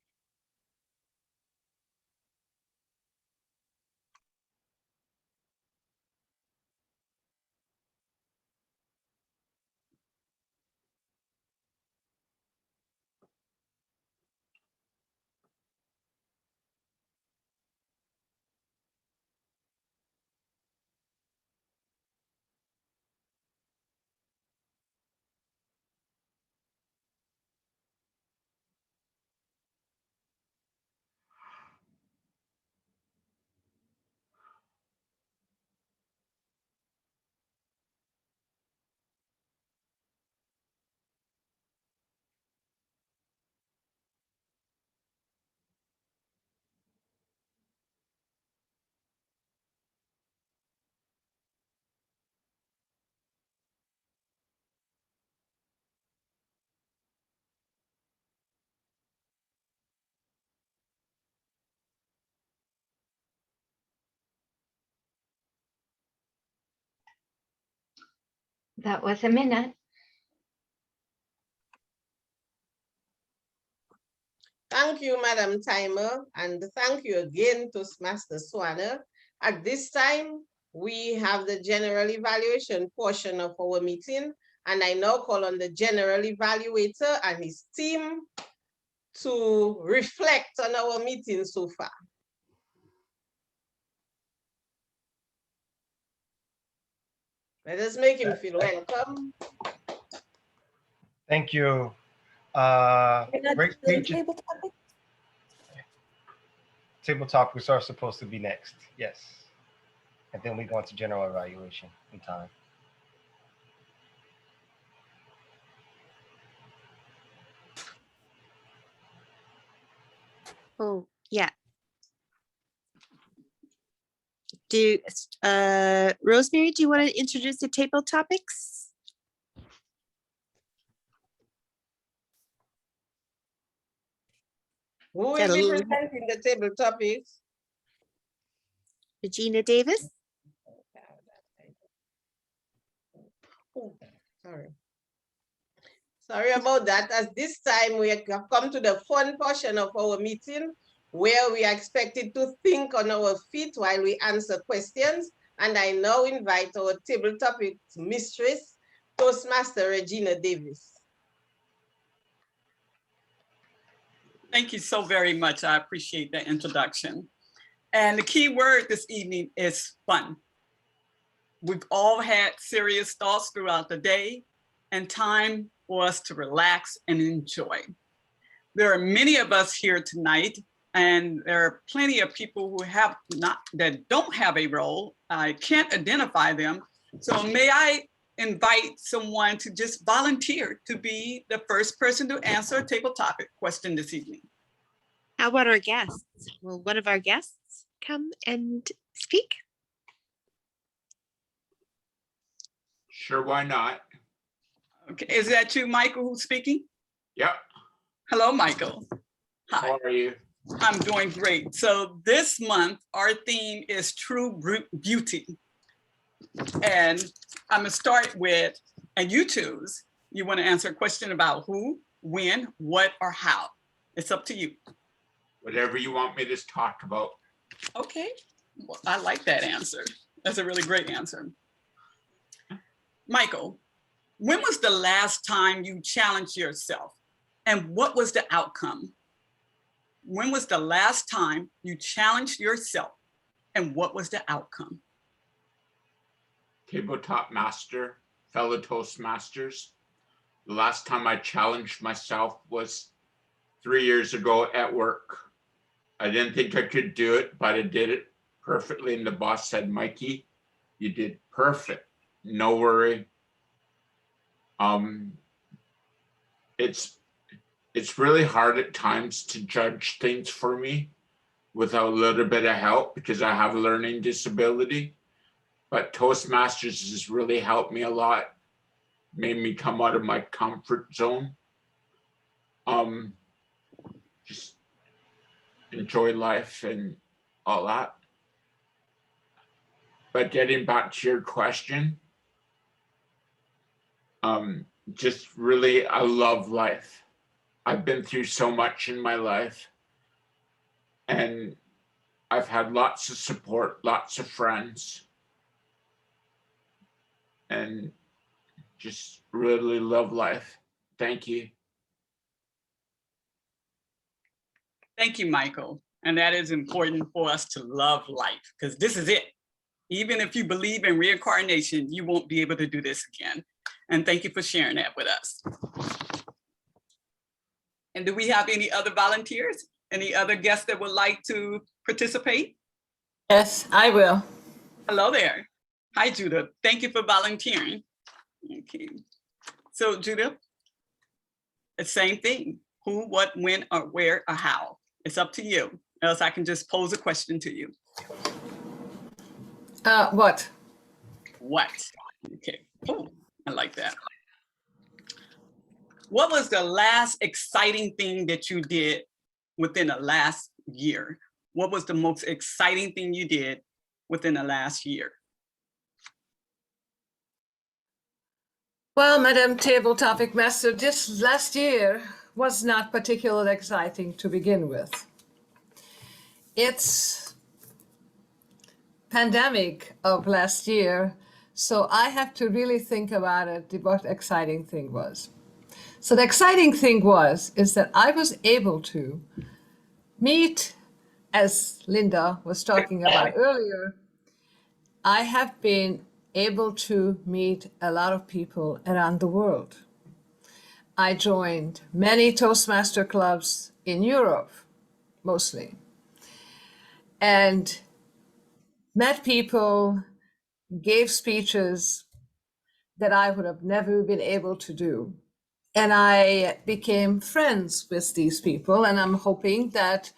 That was a minute. Thank you, Madam Timer, and thank you again, Toastmaster Swanner. At this time, we have the general evaluation portion of our meeting, and I now call on the general evaluator and his team to reflect on our meeting so far. Let us make him feel welcome. Thank you. Great page. Table topics are supposed to be next. Yes. And then we go into general evaluation in time. Oh, yeah. Rosemary, do you want to introduce the table topics? Who will be presenting the table topics? Regina Davis. Oh, sorry. Sorry about that. At this time, we have come to the fun portion of our meeting where we are expected to think on our feet while we answer questions. And I now invite our table topic mistress, Toastmaster Regina Davis. Thank you so very much. I appreciate that introduction. And the key word this evening is fun. We've all had serious thoughts throughout the day and time for us to relax and enjoy. There are many of us here tonight, and there are plenty of people who that don't have a role. I can't identify them. So may I invite someone to just volunteer to be the first person to answer a table topic question this evening. How about our guests? Will one of our guests come and speak? Sure, why not? Okay, is that you, Michael, who's speaking? Yep. Hello, Michael. Hi. How are you? I'm doing great. So this month, our theme is True Beauty. And I'm gonna start with, and you choose, you wanna answer a question about who, when, what, or how. It's up to you. Whatever you want me to talk about. Okay, well, I like that answer. That's a really great answer. Michael, when was the last time you challenged yourself and what was the outcome? when was the last time you challenged yourself and what was the outcome? Tabletop master, fellow Toastmasters. The last time I challenged myself was 3 years ago at work. I didn't think I could do it, but I did it perfectly. And the boss said, Mikey, you did perfect. No worry. It's really hard at times to judge things for me without a little bit of help because I have a learning disability. But Toastmasters has really helped me a lot, made me come out of my comfort zone. Just enjoy life and all that. But getting back to your question, just really, I love life. I've been through so much in my life, and I've had lots of support, lots of friends, and just really love life. Thank you. Thank you, Michael. And that is important for us to love life because this is it. Even if you believe in reincarnation, you won't be able to do this again. And thank you for sharing that with us. And do we have any other volunteers? Any other guests that would like to participate? Yes, I will. Hello there. Hi, Judith. Thank you for volunteering. Okay. So Judith, the same thing. Who, what, when, or where, or how. It's up to you. Else I can just pose a question to you. What? What? Okay. Oh, I like that. What was the last exciting thing that you did within the last year? What was the most exciting thing you did within the last year? Well, Madam Table Topic Master, this last year was not particularly exciting to begin with. It's pandemic of last year, so I have to really think about it, what the exciting thing was. So the exciting thing is that I was able to meet, as Linda was talking about earlier, I have been able to meet a lot of people around the world. I joined many Toastmaster clubs in Europe, mostly, and met people, gave speeches that I would have never been able to do. And I became friends with these people, and I'm hoping that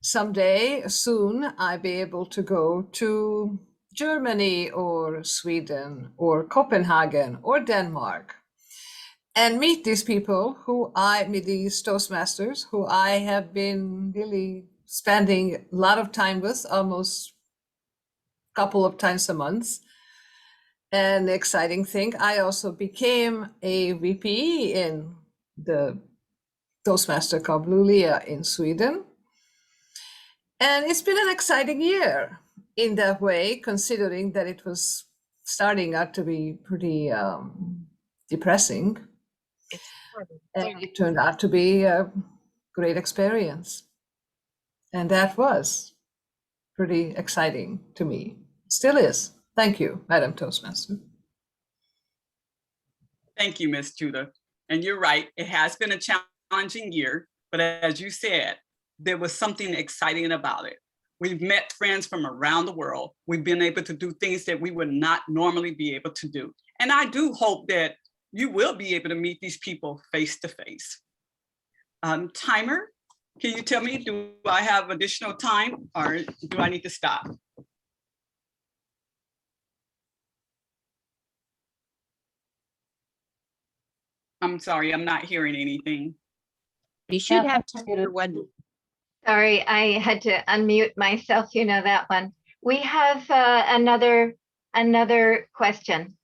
someday, soon, I'll be able to go to Germany or Sweden or Copenhagen or Denmark and meet these people meet these Toastmasters who I have been really spending a lot of time with, almost a couple of times a month. And the exciting thing, I also became a VP in the Toastmaster Club Luleå in Sweden. And it's been an exciting year in that way, considering that it was starting out to be pretty depressing. And it turned out to be a great experience. And that was pretty exciting to me. Still is. Thank you, Madam Toastmaster. Thank you, Ms. Judah. And you're right, it has been a challenging year, but as you said, there was something exciting about it. We've met friends from around the world. We've been able to do things that we would not normally be able to do. And I do hope that you will be able to meet these people face to face. Timer, can you tell me, do I have additional time or do I need to stop? I'm sorry, I'm not hearing anything. You should have time for one. Sorry, I had to unmute myself. You know that one. We have another question.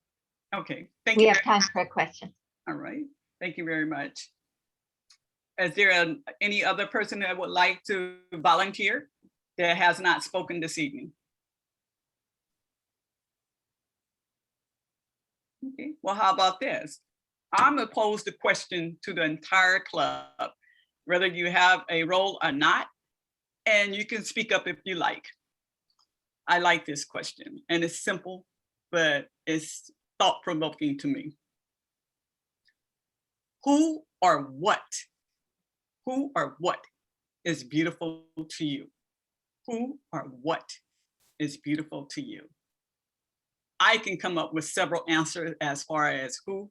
Okay, thank We you. have time for a question. All right, thank you very much. Is there any other person that would like to volunteer that has not spoken this evening? Okay, well, how about this? I'm gonna pose the question to the entire club. whether you have a role or not, and you can speak up if you like. I like this question, and it's simple, but it's thought-provoking to me. Who or what is beautiful to you? Who or what is beautiful to you? I can come up with several answers as far as who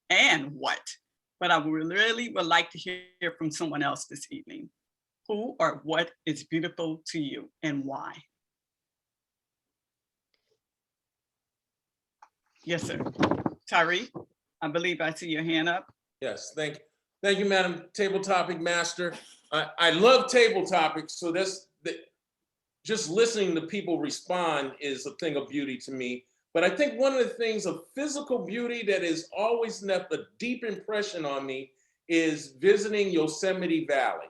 and what, but I really would like to hear from someone else this evening. Who or what is beautiful to you and why? Yes, sir. Tyree, I believe I see your hand up. Yes, thank you, Madam Table Topic Master. I love table topics, so just listening to people respond is a thing of beauty to me. But I think one of the things of physical beauty that has always left a deep impression on me is visiting Yosemite Valley.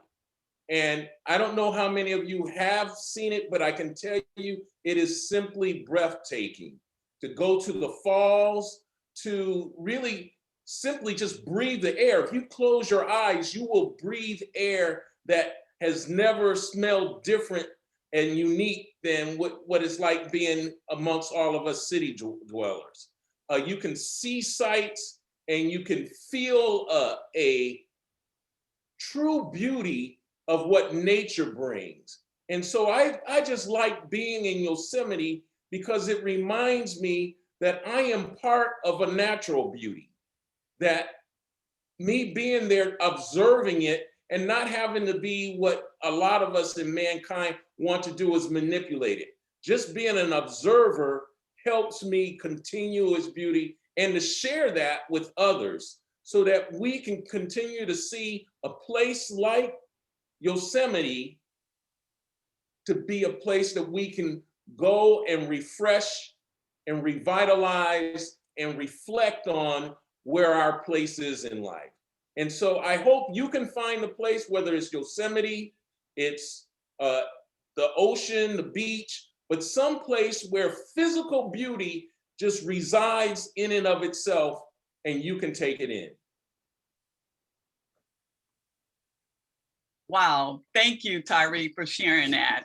And I don't know how many of you have seen it, but I can tell you it is simply breathtaking. To go to the falls, to really simply just breathe the air. If you close your eyes, you will breathe air that has never smelled different and unique than what it's like being amongst all of us city dwellers. You can see sights and you can feel a true beauty of what nature brings. And so I just like being in Yosemite because it reminds me that I am part of a natural beauty, that me being there, observing it, and not having to be what a lot of us in mankind want to do is manipulate it. Just being an observer helps me continue its beauty and to share that with others so that we can continue to see a place like Yosemite to be a place that we can go and refresh and revitalize and reflect on where our place is in life. And so I hope you can find a place, whether it's Yosemite, it's the ocean, the beach, but some place where physical beauty just resides in and of itself and you can take it in. Wow, thank you, Tyree, for sharing that.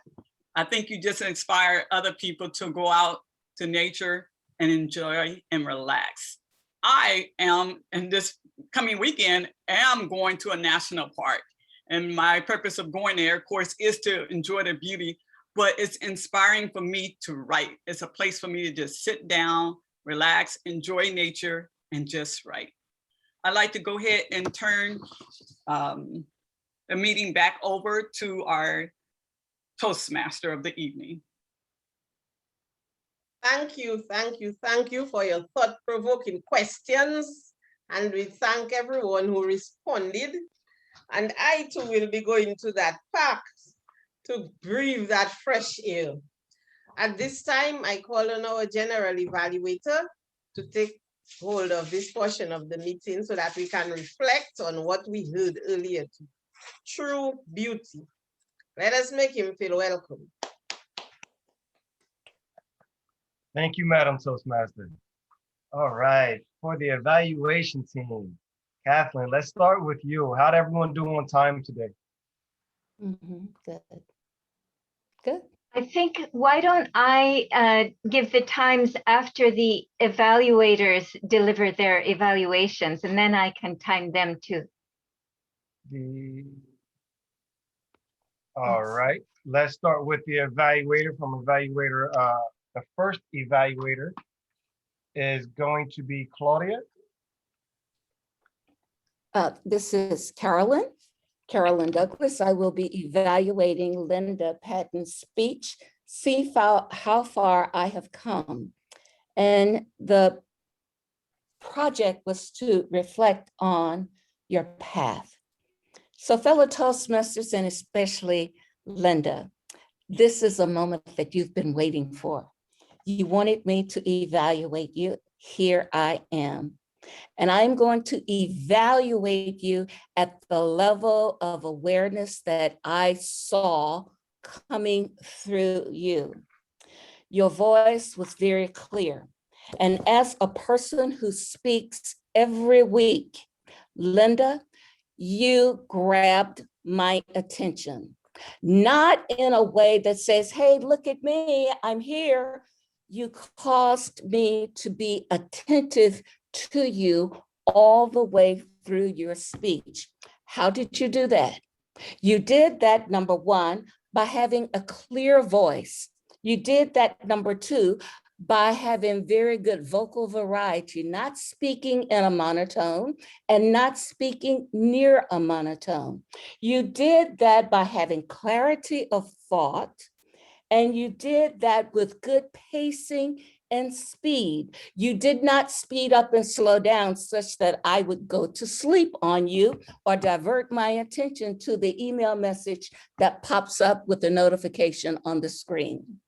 I think you just inspire other people to go out to nature and enjoy and relax. I am, in this coming weekend, am going to a national park. And my purpose of going there, of course, is to enjoy the beauty, but it's inspiring for me to write. It's a place for me to just sit down, relax, enjoy nature, and just write. I'd like to go ahead and turn the meeting back over to our Toastmaster of the evening. Thank you for your thought-provoking questions. And we thank everyone who responded. And I too will be going to that park to breathe that fresh air. At this time, I call on our general evaluator to take hold of this portion of the meeting so that we can reflect on what we heard earlier. True beauty. Let us make him feel welcome. Thank you, Madam Toastmaster. All right, for the evaluation team, Kathleen, let's start with you. How'd everyone do on time today? Good. Good. I think, why don't I give the times after the evaluators deliver their evaluations, and then I can time them too. All right, let's start with the evaluator from evaluator. The first evaluator is going to be Claudia. This is Carolyn Douglas. I will be evaluating Linda Patton's speech, see how far I have come. And the project was to reflect on your path. So fellow Toastmasters, and especially Linda, this is a moment that you've been waiting for. You wanted me to evaluate you. Here I am. And I'm going to evaluate you at the level of awareness that I saw coming through you. Your voice was very clear. And as a person who speaks every week, Linda, you grabbed my attention. Not in a way that says, hey, look at me, I'm here. You caused me to be attentive to you all the way through your speech. How did you do that? You did that, number one, by having a clear voice. You did that, number two, by having very good vocal variety, not speaking in a monotone and not speaking near a monotone. You did that by having clarity of thought, and you did that with good pacing and speed. You did not speed up and slow down such that I would go to sleep on you or divert my attention to the email message that pops up with a notification on the screen.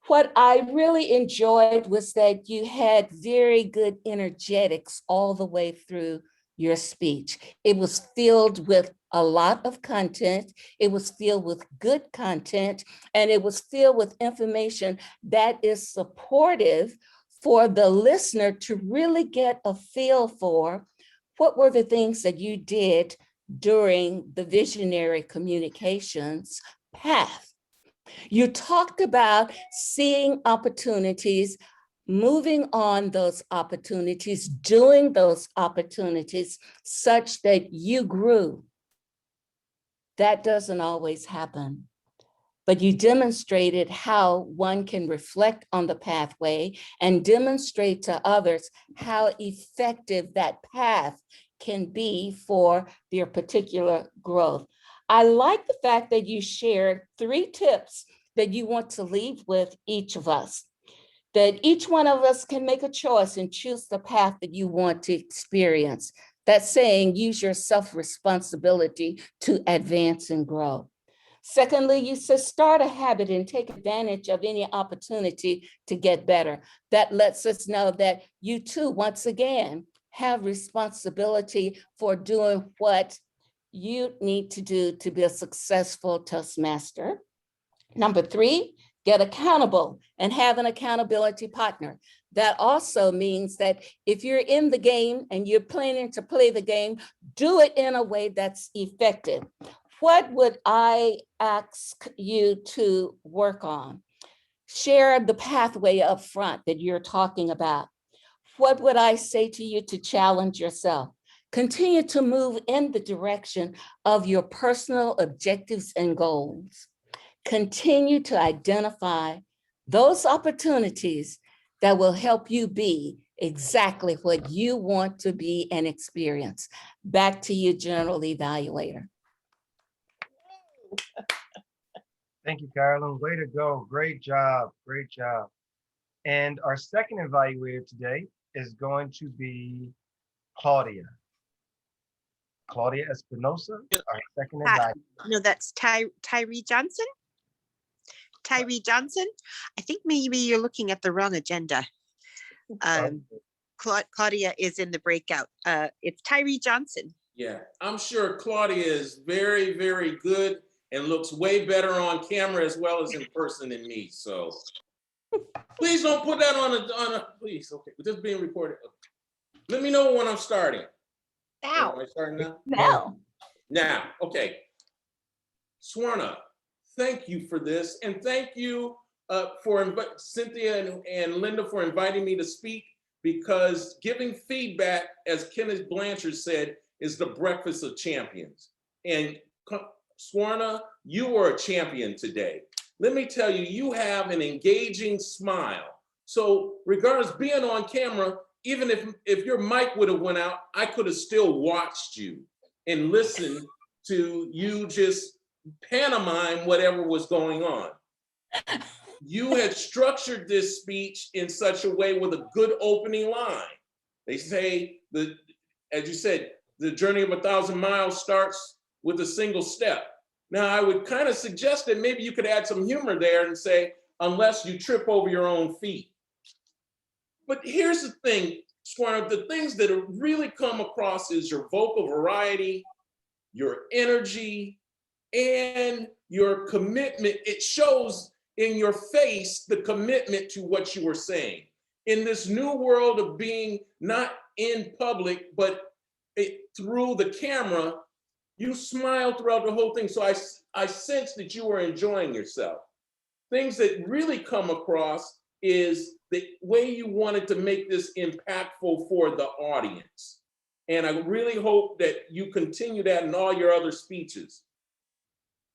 What I really enjoyed was that you had very good energetics all the way through your speech. It was filled with a lot of content. It was filled with good content, and it was filled with information that is supportive for the listener to really get a feel for what were the things that you did during the visionary communications path. You talked about seeing opportunities, moving on those opportunities, doing those opportunities such that you grew. That doesn't always happen, but you demonstrated how one can reflect on the pathway and demonstrate to others how effective that path can be for their particular growth. I like the fact that you shared 3 tips that you want to leave with each of us, that each one of us can make a choice and choose the path that you want to experience. That's saying use your self-responsibility to advance and grow. Secondly, you said start a habit and take advantage of any opportunity to get better. That lets us know that you too, once again, have responsibility for doing what you need to do to be a successful Toastmaster. Number 3, get accountable and have an accountability partner. That also means that if you're in the game and you're planning to play the game, do it in a way that's effective. What would I ask you to work on? Share the pathway up front that you're talking about. What would I say to you to challenge yourself? Continue to move in the direction of your personal objectives and goals. Continue to identify those opportunities that will help you be exactly what you want to be and experience. Back to you, General Evaluator. Thank you, Carolyn. Way to go. Great job. Great job. And our second evaluator today is going to be Claudia. Claudia Espinosa, our second evaluator. No, that's Tyree Johnson. Tyree Johnson. I think maybe you're looking at the wrong agenda. Claudia is in the breakout. It's Tyree Johnson. Yeah, I'm sure Claudia is very, very good and looks way better on camera as well as in person than me. So please don't put that on a please. Okay, this is being recorded. Let me know when I'm starting. Now. Am I starting now? Now. Now, okay. Swarna, thank you for this. And thank you for Cynthia and Linda for inviting me to speak, because giving feedback, as Kenneth Blanchard said, is the breakfast of champions. And Swarna, you were a champion today. Let me tell you, you have an engaging smile. So regardless being on camera, even if your mic would have went out, I could have still watched you and listened to you just pantomime whatever was going on. You had structured this speech in such a way with a good opening line. They say, as you said, the journey of 1,000 miles starts with a single step. Now, I would kind of suggest that maybe you could add some humor there and say, unless you trip over your own feet. But here's the thing, Swarna, the things that have really come across is your vocal variety, your energy, and your commitment. It shows in your face the commitment to what you were saying. In this new world of being not in public, but through the camera, You smiled throughout the whole thing. So I sensed that you were enjoying yourself. Things that really come across is the way you wanted to make this impactful for the audience. And I really hope that you continue that in all your other speeches.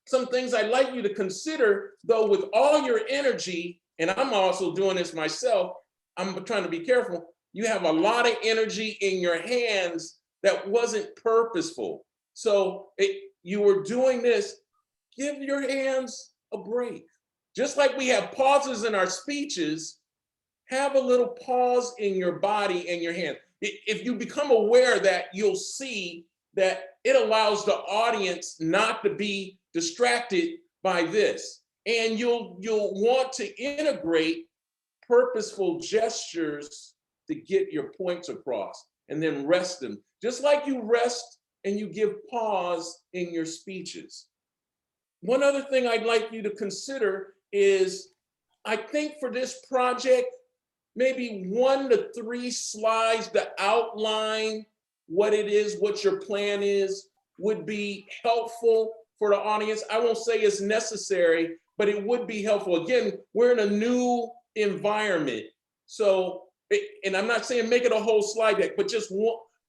Some things I'd like you to consider, though, with all your energy, and I'm also doing this myself, I'm trying to be careful. You have a lot of energy in your hands that wasn't purposeful. So you were doing this, give your hands a break. Just like we have pauses in our speeches, have a little pause in your body and your hand. If you become aware of that, you'll see that it allows the audience not to be distracted by this. And you'll want to integrate purposeful gestures to get your points across and then rest them. Just like you rest and you give pause in your speeches. One other thing I'd like you to consider is, I think for this project, maybe 1 to 3 slides to outline what it is, what your plan is, would be helpful for the audience. I won't say it's necessary, but it would be helpful. Again, we're in a new environment. So, and I'm not saying make it a whole slide deck, but just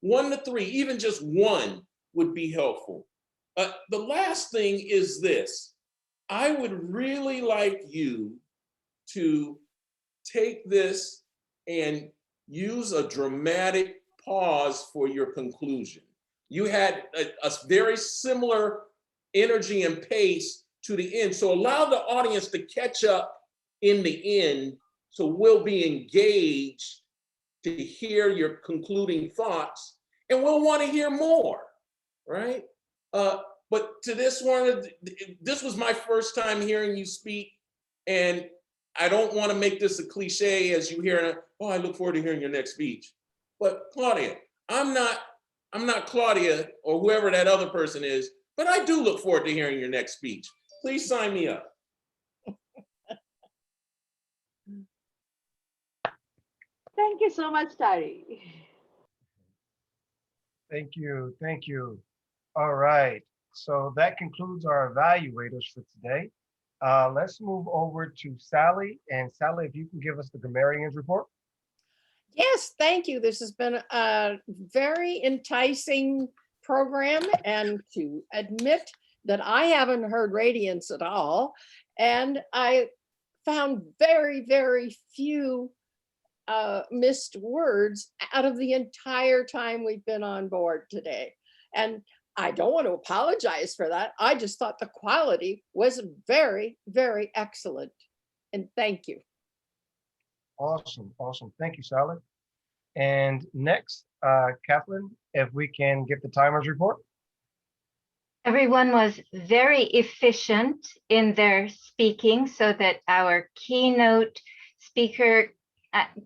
1 to 3, even just 1 would be helpful. The last thing is this. I would really like you to take this and use a dramatic pause for your conclusion. You had a very similar energy and pace to the end. So allow the audience to catch up in the end, so we'll be engaged to hear your concluding thoughts, and we'll want to hear more, right? But to this one, this was my first time hearing you speak, and I don't want to make this a cliche as you hear, oh, I look forward to hearing your next speech. But Claudia, I'm not Claudia or whoever that other person is, but I do look forward to hearing your next speech. Please sign me up. Thank you so much, Tari. Thank you. Thank you. All right. So that concludes our evaluators for today. Let's move over to Sally. And Sally, if you can give us the grammarians report. Yes, thank you. This has been a very enticing program, and to admit that I haven't heard Radiance at all, and I found very, very few missed words out of the entire time we've been on board today. And I don't want to apologize for that. I just thought the quality was very, very excellent. And thank you. Awesome. Awesome. Thank you, Sally. And next, Kathleen, if we can get the timers report. Everyone was very efficient in their speaking, so that our keynote speaker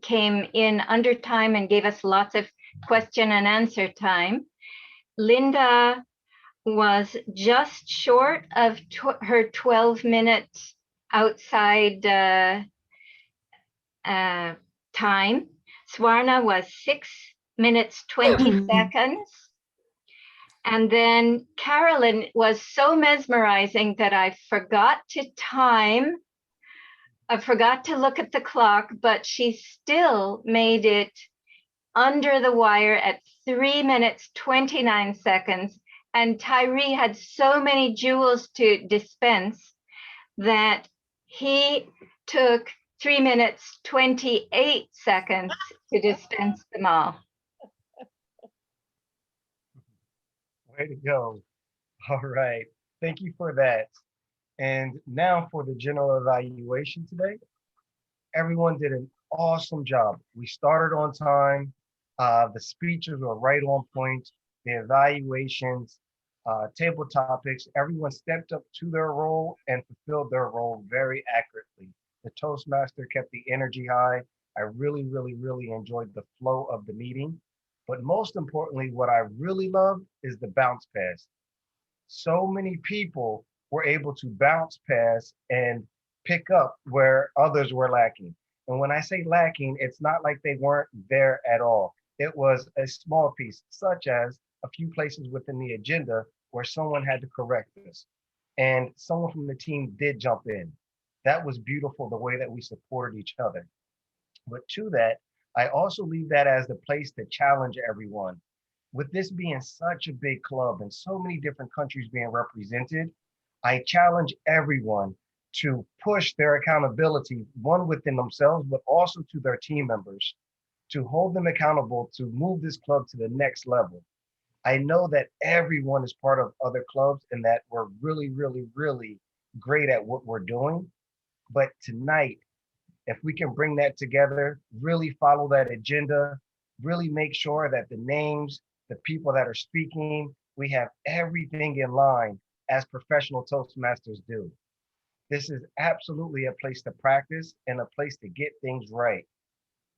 came in under time and gave us lots of question and answer time. Linda was just short of her 12 minutes outside time. Swarna was 6 minutes, 20 seconds. And then Carolyn was so mesmerizing that I forgot to time. I forgot to look at the clock, but she still made it under the wire at 3 minutes, 29 seconds. And Tyree had so many jewels to dispense that he took 3 minutes, 28 seconds to dispense them all. Way to go. All right. Thank you for that. And now for the general evaluation today. Everyone did an awesome job. We started on time. The speeches were right on point. The evaluations, table topics, everyone stepped up to their role and fulfilled their role very accurately. The Toastmaster kept the energy high. I really, really, really enjoyed the flow of the meeting. But most importantly, what I really loved is the bounce pass. So many people were able to bounce pass and pick up where others were lacking. And when I say lacking, it's not like they weren't there at all. It was a small piece, such as a few places within the agenda where someone had to correct us. And someone from the team did jump in. That was beautiful, the way that we supported each other. But to that, I also leave that as the place to challenge everyone. With this being such a big club and so many different countries being represented, I challenge everyone to push their accountability, one within themselves, but also to their team members, to hold them accountable to move this club to the next level. I know that everyone is part of other clubs and that we're really, really, really great at what we're doing. But tonight, if we can bring that together, really follow that agenda, really make sure that the names, the people that are speaking, we have everything in line as professional Toastmasters do. This is absolutely a place to practice and a place to get things right.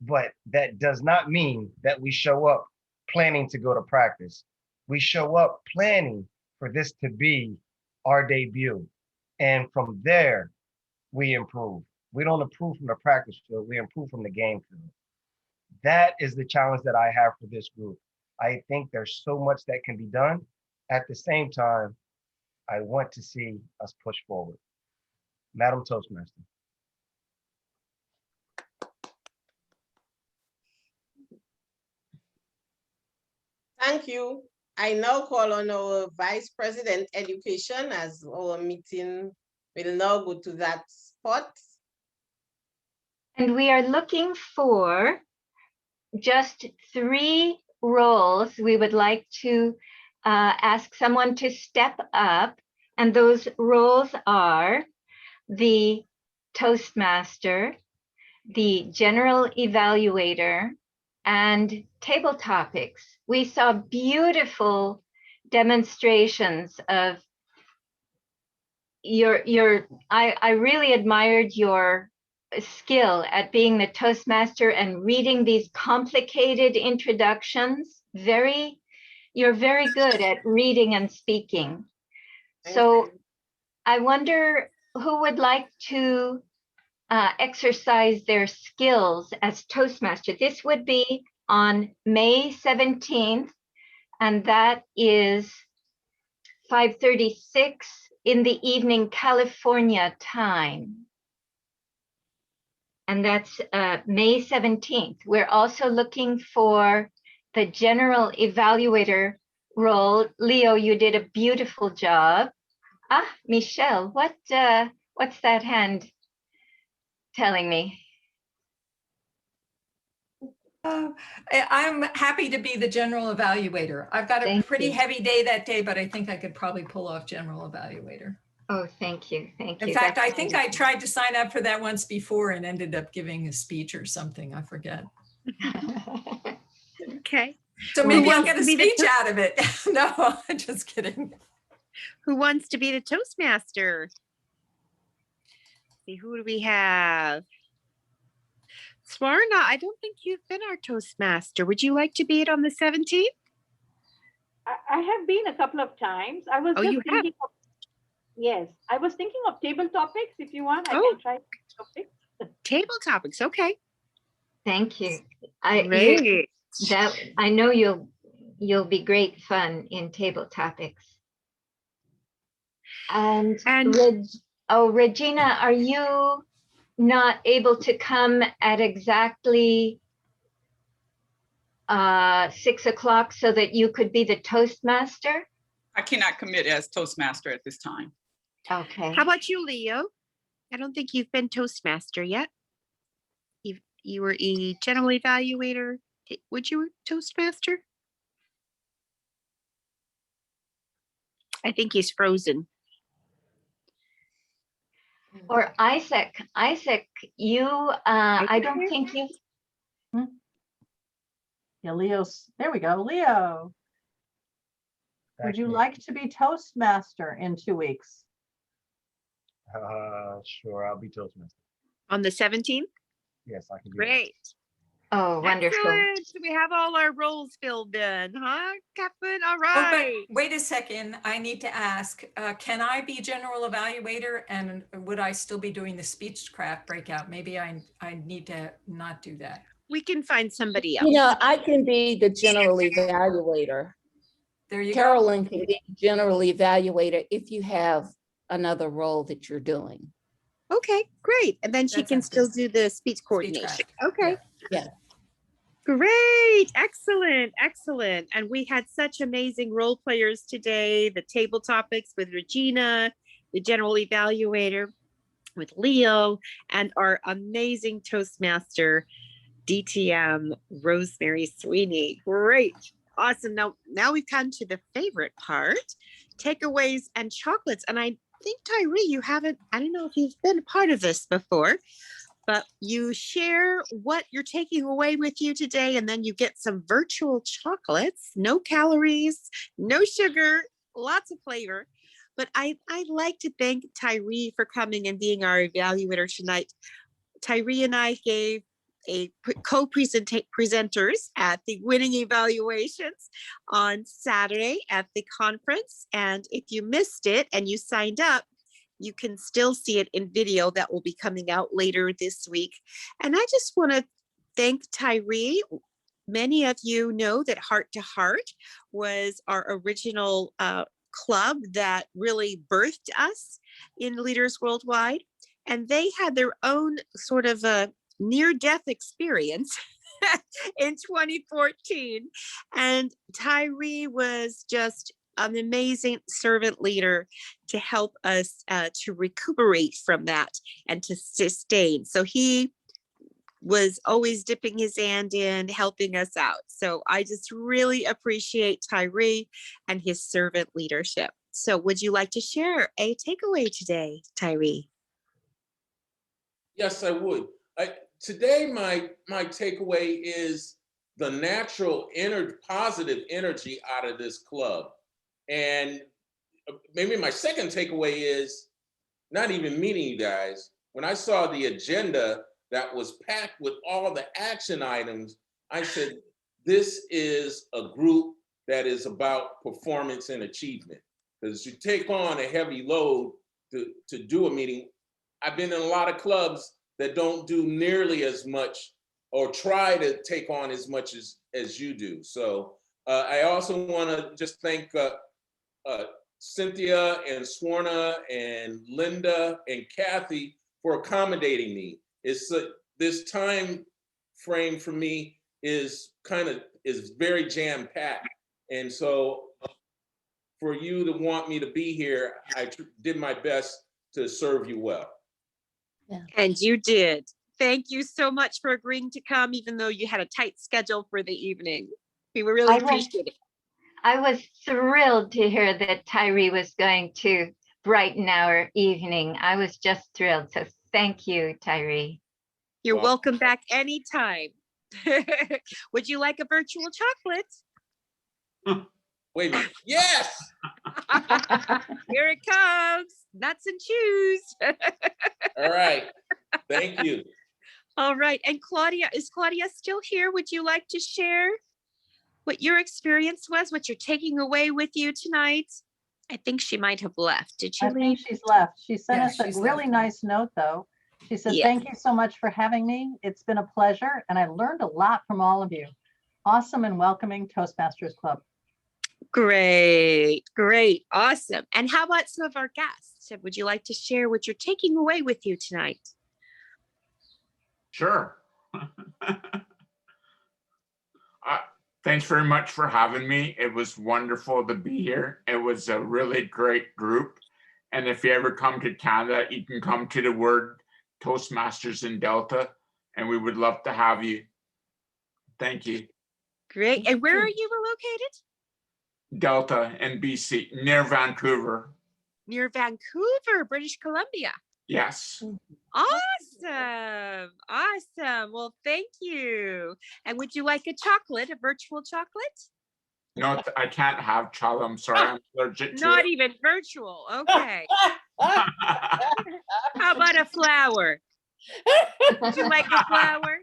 But that does not mean that we show up planning to go to practice. We show up planning for this to be our debut. And from there, we improve. We don't improve from the practice field, we improve from the game field. That is the challenge that I have for this group. I think there's so much that can be done. At the same time, I want to see us push forward. Madam Toastmaster. Thank you. I now call on our Vice President Education as our meeting will now go to that spot. And we are looking for just 3 roles. We would like to ask someone to step up, and those roles are the Toastmaster, the General Evaluator, and Table Topics. We saw beautiful demonstrations of I really admired your skill at being the Toastmaster and reading these complicated introductions. You're very good at reading and speaking. So I wonder who would like to exercise their skills as Toastmaster. This would be on May 17th, and that is 5:36 in the evening, California time. And that's May 17th. We're also looking for the General Evaluator role. Leo, you did a beautiful job. Ah, Michelle, what's that hand telling me? I'm happy to be the general evaluator. I've got a pretty heavy day that day, but I think I could probably pull off general evaluator. Oh, thank you. Thank you. In fact, I think I tried to sign up for that once before and ended up giving a speech or something. I forget. Okay. So maybe I'll get a speech out of it. No, I'm just kidding. Who wants to be the Toastmaster? See, who do we have? Swarna, I don't think you've been our Toastmaster. Would you like to be it on the 17th? I have been a couple of times. I was just thinking of, yes, I was thinking of table topics. If you want, I can try topics. Table topics, okay. Thank you. I know you'll be great fun in table topics. And Regina, are you not able to come at exactly 6 o'clock so that you could be the Toastmaster? I cannot commit as Toastmaster at this time. Okay. How about you, Leo? I don't think you've been Toastmaster yet. You were a general evaluator. Would you Toastmaster? I think he's frozen. Or Isaac, you, I don't think you. Yeah, Leo's, there we go, Leo. Would you like to be Toastmaster in 2 weeks? Sure, I'll be Toastmaster. On the 17th? Yes, I can do Great. Oh, wonderful. Excellent. We have all our roles filled in, huh, Catherine? All right. Oh, but wait a second. I need to ask, can I be general evaluator and would I still be doing the speechcraft breakout? Maybe I need to not do that. We can find somebody else. You know, I can be the general evaluator. There you go. Carolyn can be general evaluator if you have another role that you're doing. Okay, great. And then she That can sounds still good. do the speech Speech coordination. craft. Okay. Yeah. Great, excellent, excellent. And we had such amazing role players today, the table topics with Regina, the general evaluator with Leo, and our amazing Toastmaster, DTM, Rosemary Sweeney. Great, awesome. Now we've come to the favorite part, takeaways and chocolates. And I think, Tyree, you haven't, I don't know if you've been a part of this before, but you share what you're taking away with you today, and then you get some virtual chocolates, no calories, no sugar, lots of flavor. But I'd like to thank Tyree for coming and being our evaluator tonight. Tyree and I gave a co-presenters at the winning evaluations on Saturday at the conference. And if you missed it and you signed up, you can still see it in video that will be coming out later this week. And I just want to thank Tyree. Many of you know that Heart to Heart was our original club that really birthed us in Leaders Worldwide. And they had their own sort of a near-death experience in 2014. And Tyree was just an amazing servant leader to help us to recuperate from that and to sustain. So he was always dipping his hand in, helping us out. So I just really appreciate Tyree and his servant leadership. So would you like to share a takeaway today, Tyree? Yes, I would. Today, my takeaway is the natural positive energy out of this club. And maybe my second takeaway is not even meeting you guys. When I saw the agenda that was packed with all the action items, I said, this is a group that is about performance and achievement. Because you take on a heavy load to do a meeting. I've been in a lot of clubs that don't do nearly as much or try to take on as much as you do. So I also want to just thank Cynthia and Swarna and Linda and Kathy for accommodating me. It's this time frame for me is very jam-packed. And so for you to want me to be here, I did my best to serve you well. Yeah. And you did. Thank you so much for agreeing to come, even though you had a tight schedule for the evening. We really appreciate it. I was thrilled to hear that Tyree was going to brighten our evening. I was just thrilled. So thank you, Tyree. You're welcome back anytime. Would you like a virtual chocolate? Wait a minute. Yes! Here it comes. Nuts and chews. All right. Thank you. All right. And Claudia, is Claudia still here? Would you like to share what your experience was, what you're taking away with you tonight? I think she might have left. Did she I leave? think she's left. She sent Yeah, us a she's really left. nice note, though. She said, Yeah. thank you so much for having me. It's been a pleasure, and I learned a lot from all of you. Awesome and welcoming Toastmasters Club. Great, great, awesome. And how about some of our guests? Would you like to share what you're taking away with you tonight? Sure. Thanks very much for having me. It was wonderful to be here. It was a really great group. And if you ever come to Canada, you can come to the Word Toastmasters in Delta, and we would love to have you. Thank you. Great. And where are you located? Delta in BC, near Vancouver. Near Vancouver, British Columbia. Yes. Awesome. Awesome. Well, thank you. And would you like a chocolate, a virtual chocolate? No, I can't have chocolate. I'm sorry. I'm allergic to Not it. even virtual. Okay. How about a flower? Would you like a flower?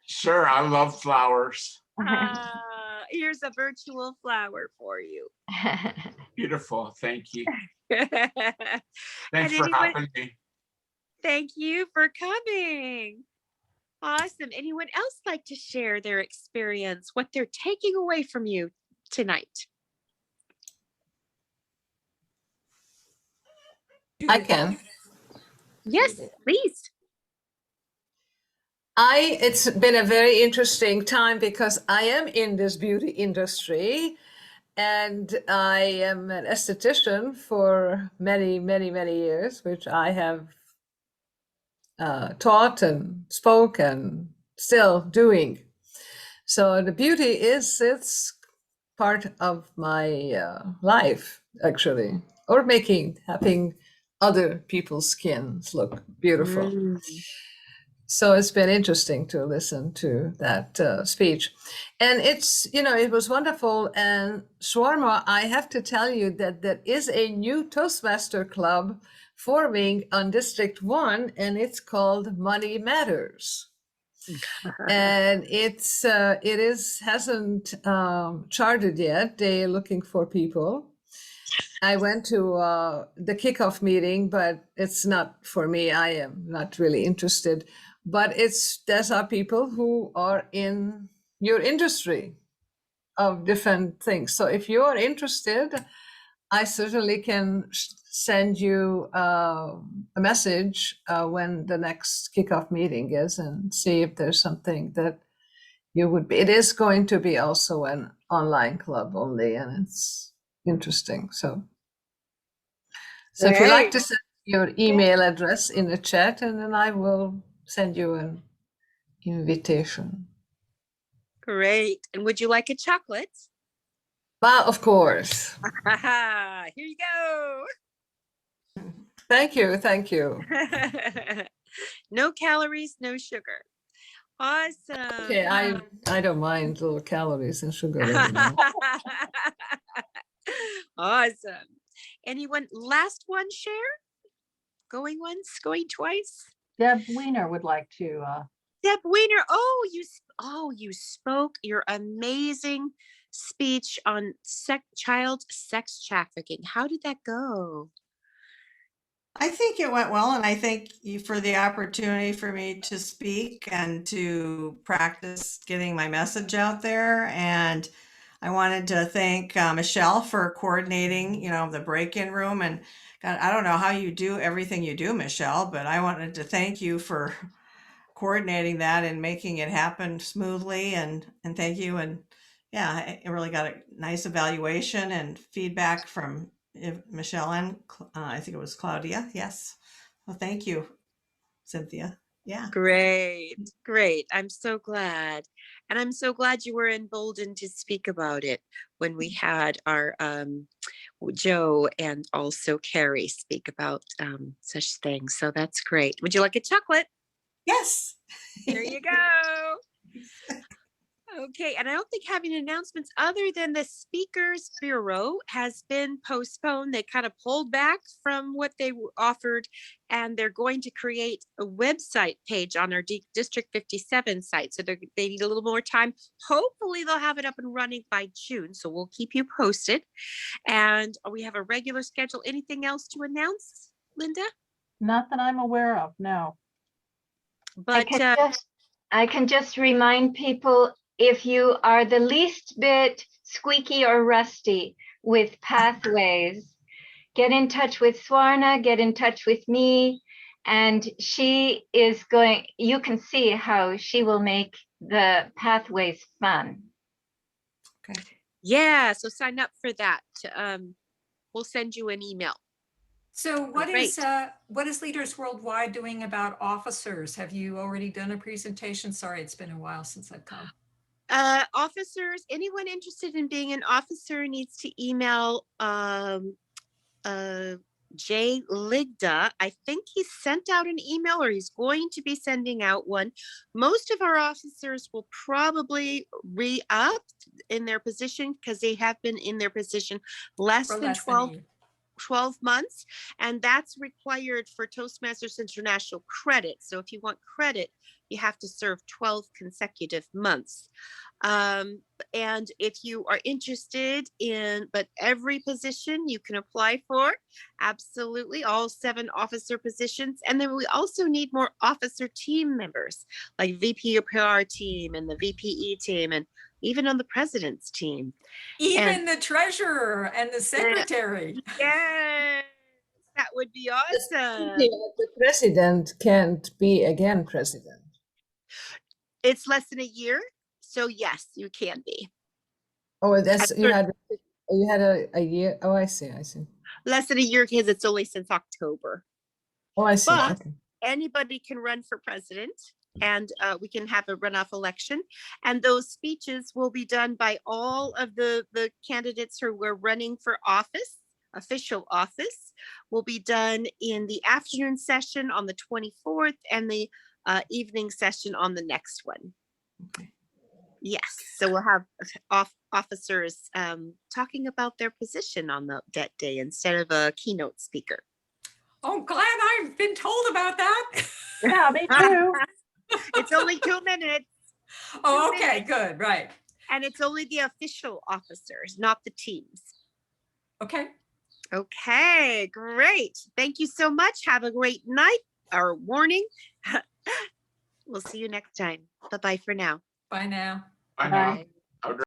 Sure, I love flowers. Here's a virtual flower for you. Beautiful. Thank you. And Thanks for having me. Thank you for coming. Awesome. Anyone else like to share their experience, what they're taking away from you tonight? I can. Yes, please. It's been a very interesting time because I am in this beauty industry and I am an esthetician for many, many, many years, which I have taught and spoke and still doing. So the beauty it's part of my life, actually, or having other people's skins look beautiful. So it's been interesting to listen to that speech. And it was wonderful. And Swarma, I have to tell you that there is a new Toastmaster club forming on District 1, and it's called Money Matters. And hasn't charted yet. They're looking for people. I went to the kickoff meeting, but it's not for me. I am not really interested. But those are people who are in your industry of different things. So if you are interested, I certainly can send you a message when the next kickoff meeting is and see if there's something that you would be. It is going to be also an online club only, and it's interesting. So if you'd like to send your email address in the chat, and then I will send you an invitation. Great. And would you like a chocolate? Well, of course. Here you go. Thank you. Thank you. No calories, no sugar. Awesome. Okay, I don't mind little calories and sugar. Awesome. Anyone, last one share? Going once, going twice? Deb Weiner would like to. Deb Weiner, you spoke your amazing speech on child sex trafficking. How did that go? I think it went well, and I thank you for the opportunity for me to speak and to practice getting my message out there. And I wanted to thank Michelle for coordinating, the break-in room. And God, I don't know how you do everything you do, Michelle, but I wanted to thank you for coordinating that and making it happen smoothly. And thank you. And yeah, I really got a nice evaluation and feedback from Michelle and I think it was Claudia. Yes. Well, thank you, Cynthia. Yeah. Great. I'm so glad. And I'm so glad you were emboldened to speak about it when we had our Joe and also Carrie speak about such things. So that's great. Would you like a chocolate? Yes. There you go. Okay, and I don't think having announcements other than the Speakers Bureau has been postponed. They kind of pulled back from what they offered, and they're going to create a website page on our District 57 site. So they need a little more time. Hopefully they'll have it up and running by June. So we'll keep you posted. And we have a regular schedule. Anything else to announce, Linda? Not that I'm aware of, no. But I can just remind people, if you are the least bit squeaky or rusty with pathways, get in touch with Swarna, get in touch with me, and you can see how she will make the pathways fun. Okay. Yeah, so sign up for that. We'll send you an email. So what is Leaders Worldwide doing about officers? Have you already done a presentation? Sorry, it's been a while since I've come. Officers, anyone interested in being an officer needs to email Jay Ligda. I think he sent out an email, or he's going to be sending out one. Most of our officers will probably re-up in their position because they have been in their position less than 12 months, and that's required for Toastmasters International credit. So if you want credit, you have to serve 12 consecutive months. And if you are interested but every position you can apply for, absolutely, all 7 officer positions. And then we also need more officer team members, like VP or PR team and the VPE team, and even on the president's team. Even the treasurer and the secretary. Yes. That would be awesome. The president can't be again president. It's less than a year, so yes, you can be. Oh, that's you had a year. Oh, I see. Less than a year because it's only since October. Oh, I see. But Okay. anybody can run for president, and we can have a runoff election. And those speeches will be done by all of the candidates who were running for office, official office, will be done in the afternoon session on the 24th and the evening session on the next one. Okay. Yes, so we'll have officers talking about their position on that day instead of a keynote speaker. Oh, glad I've been told about that. Yeah, me too. It's only 2 minutes. Oh, okay, good, right. And it's only the official officers, not the teams. Okay. Okay, great. Thank you so much. Have a great night or morning. We'll see you next time. Bye-bye for now. Bye now. Bye now. Bye.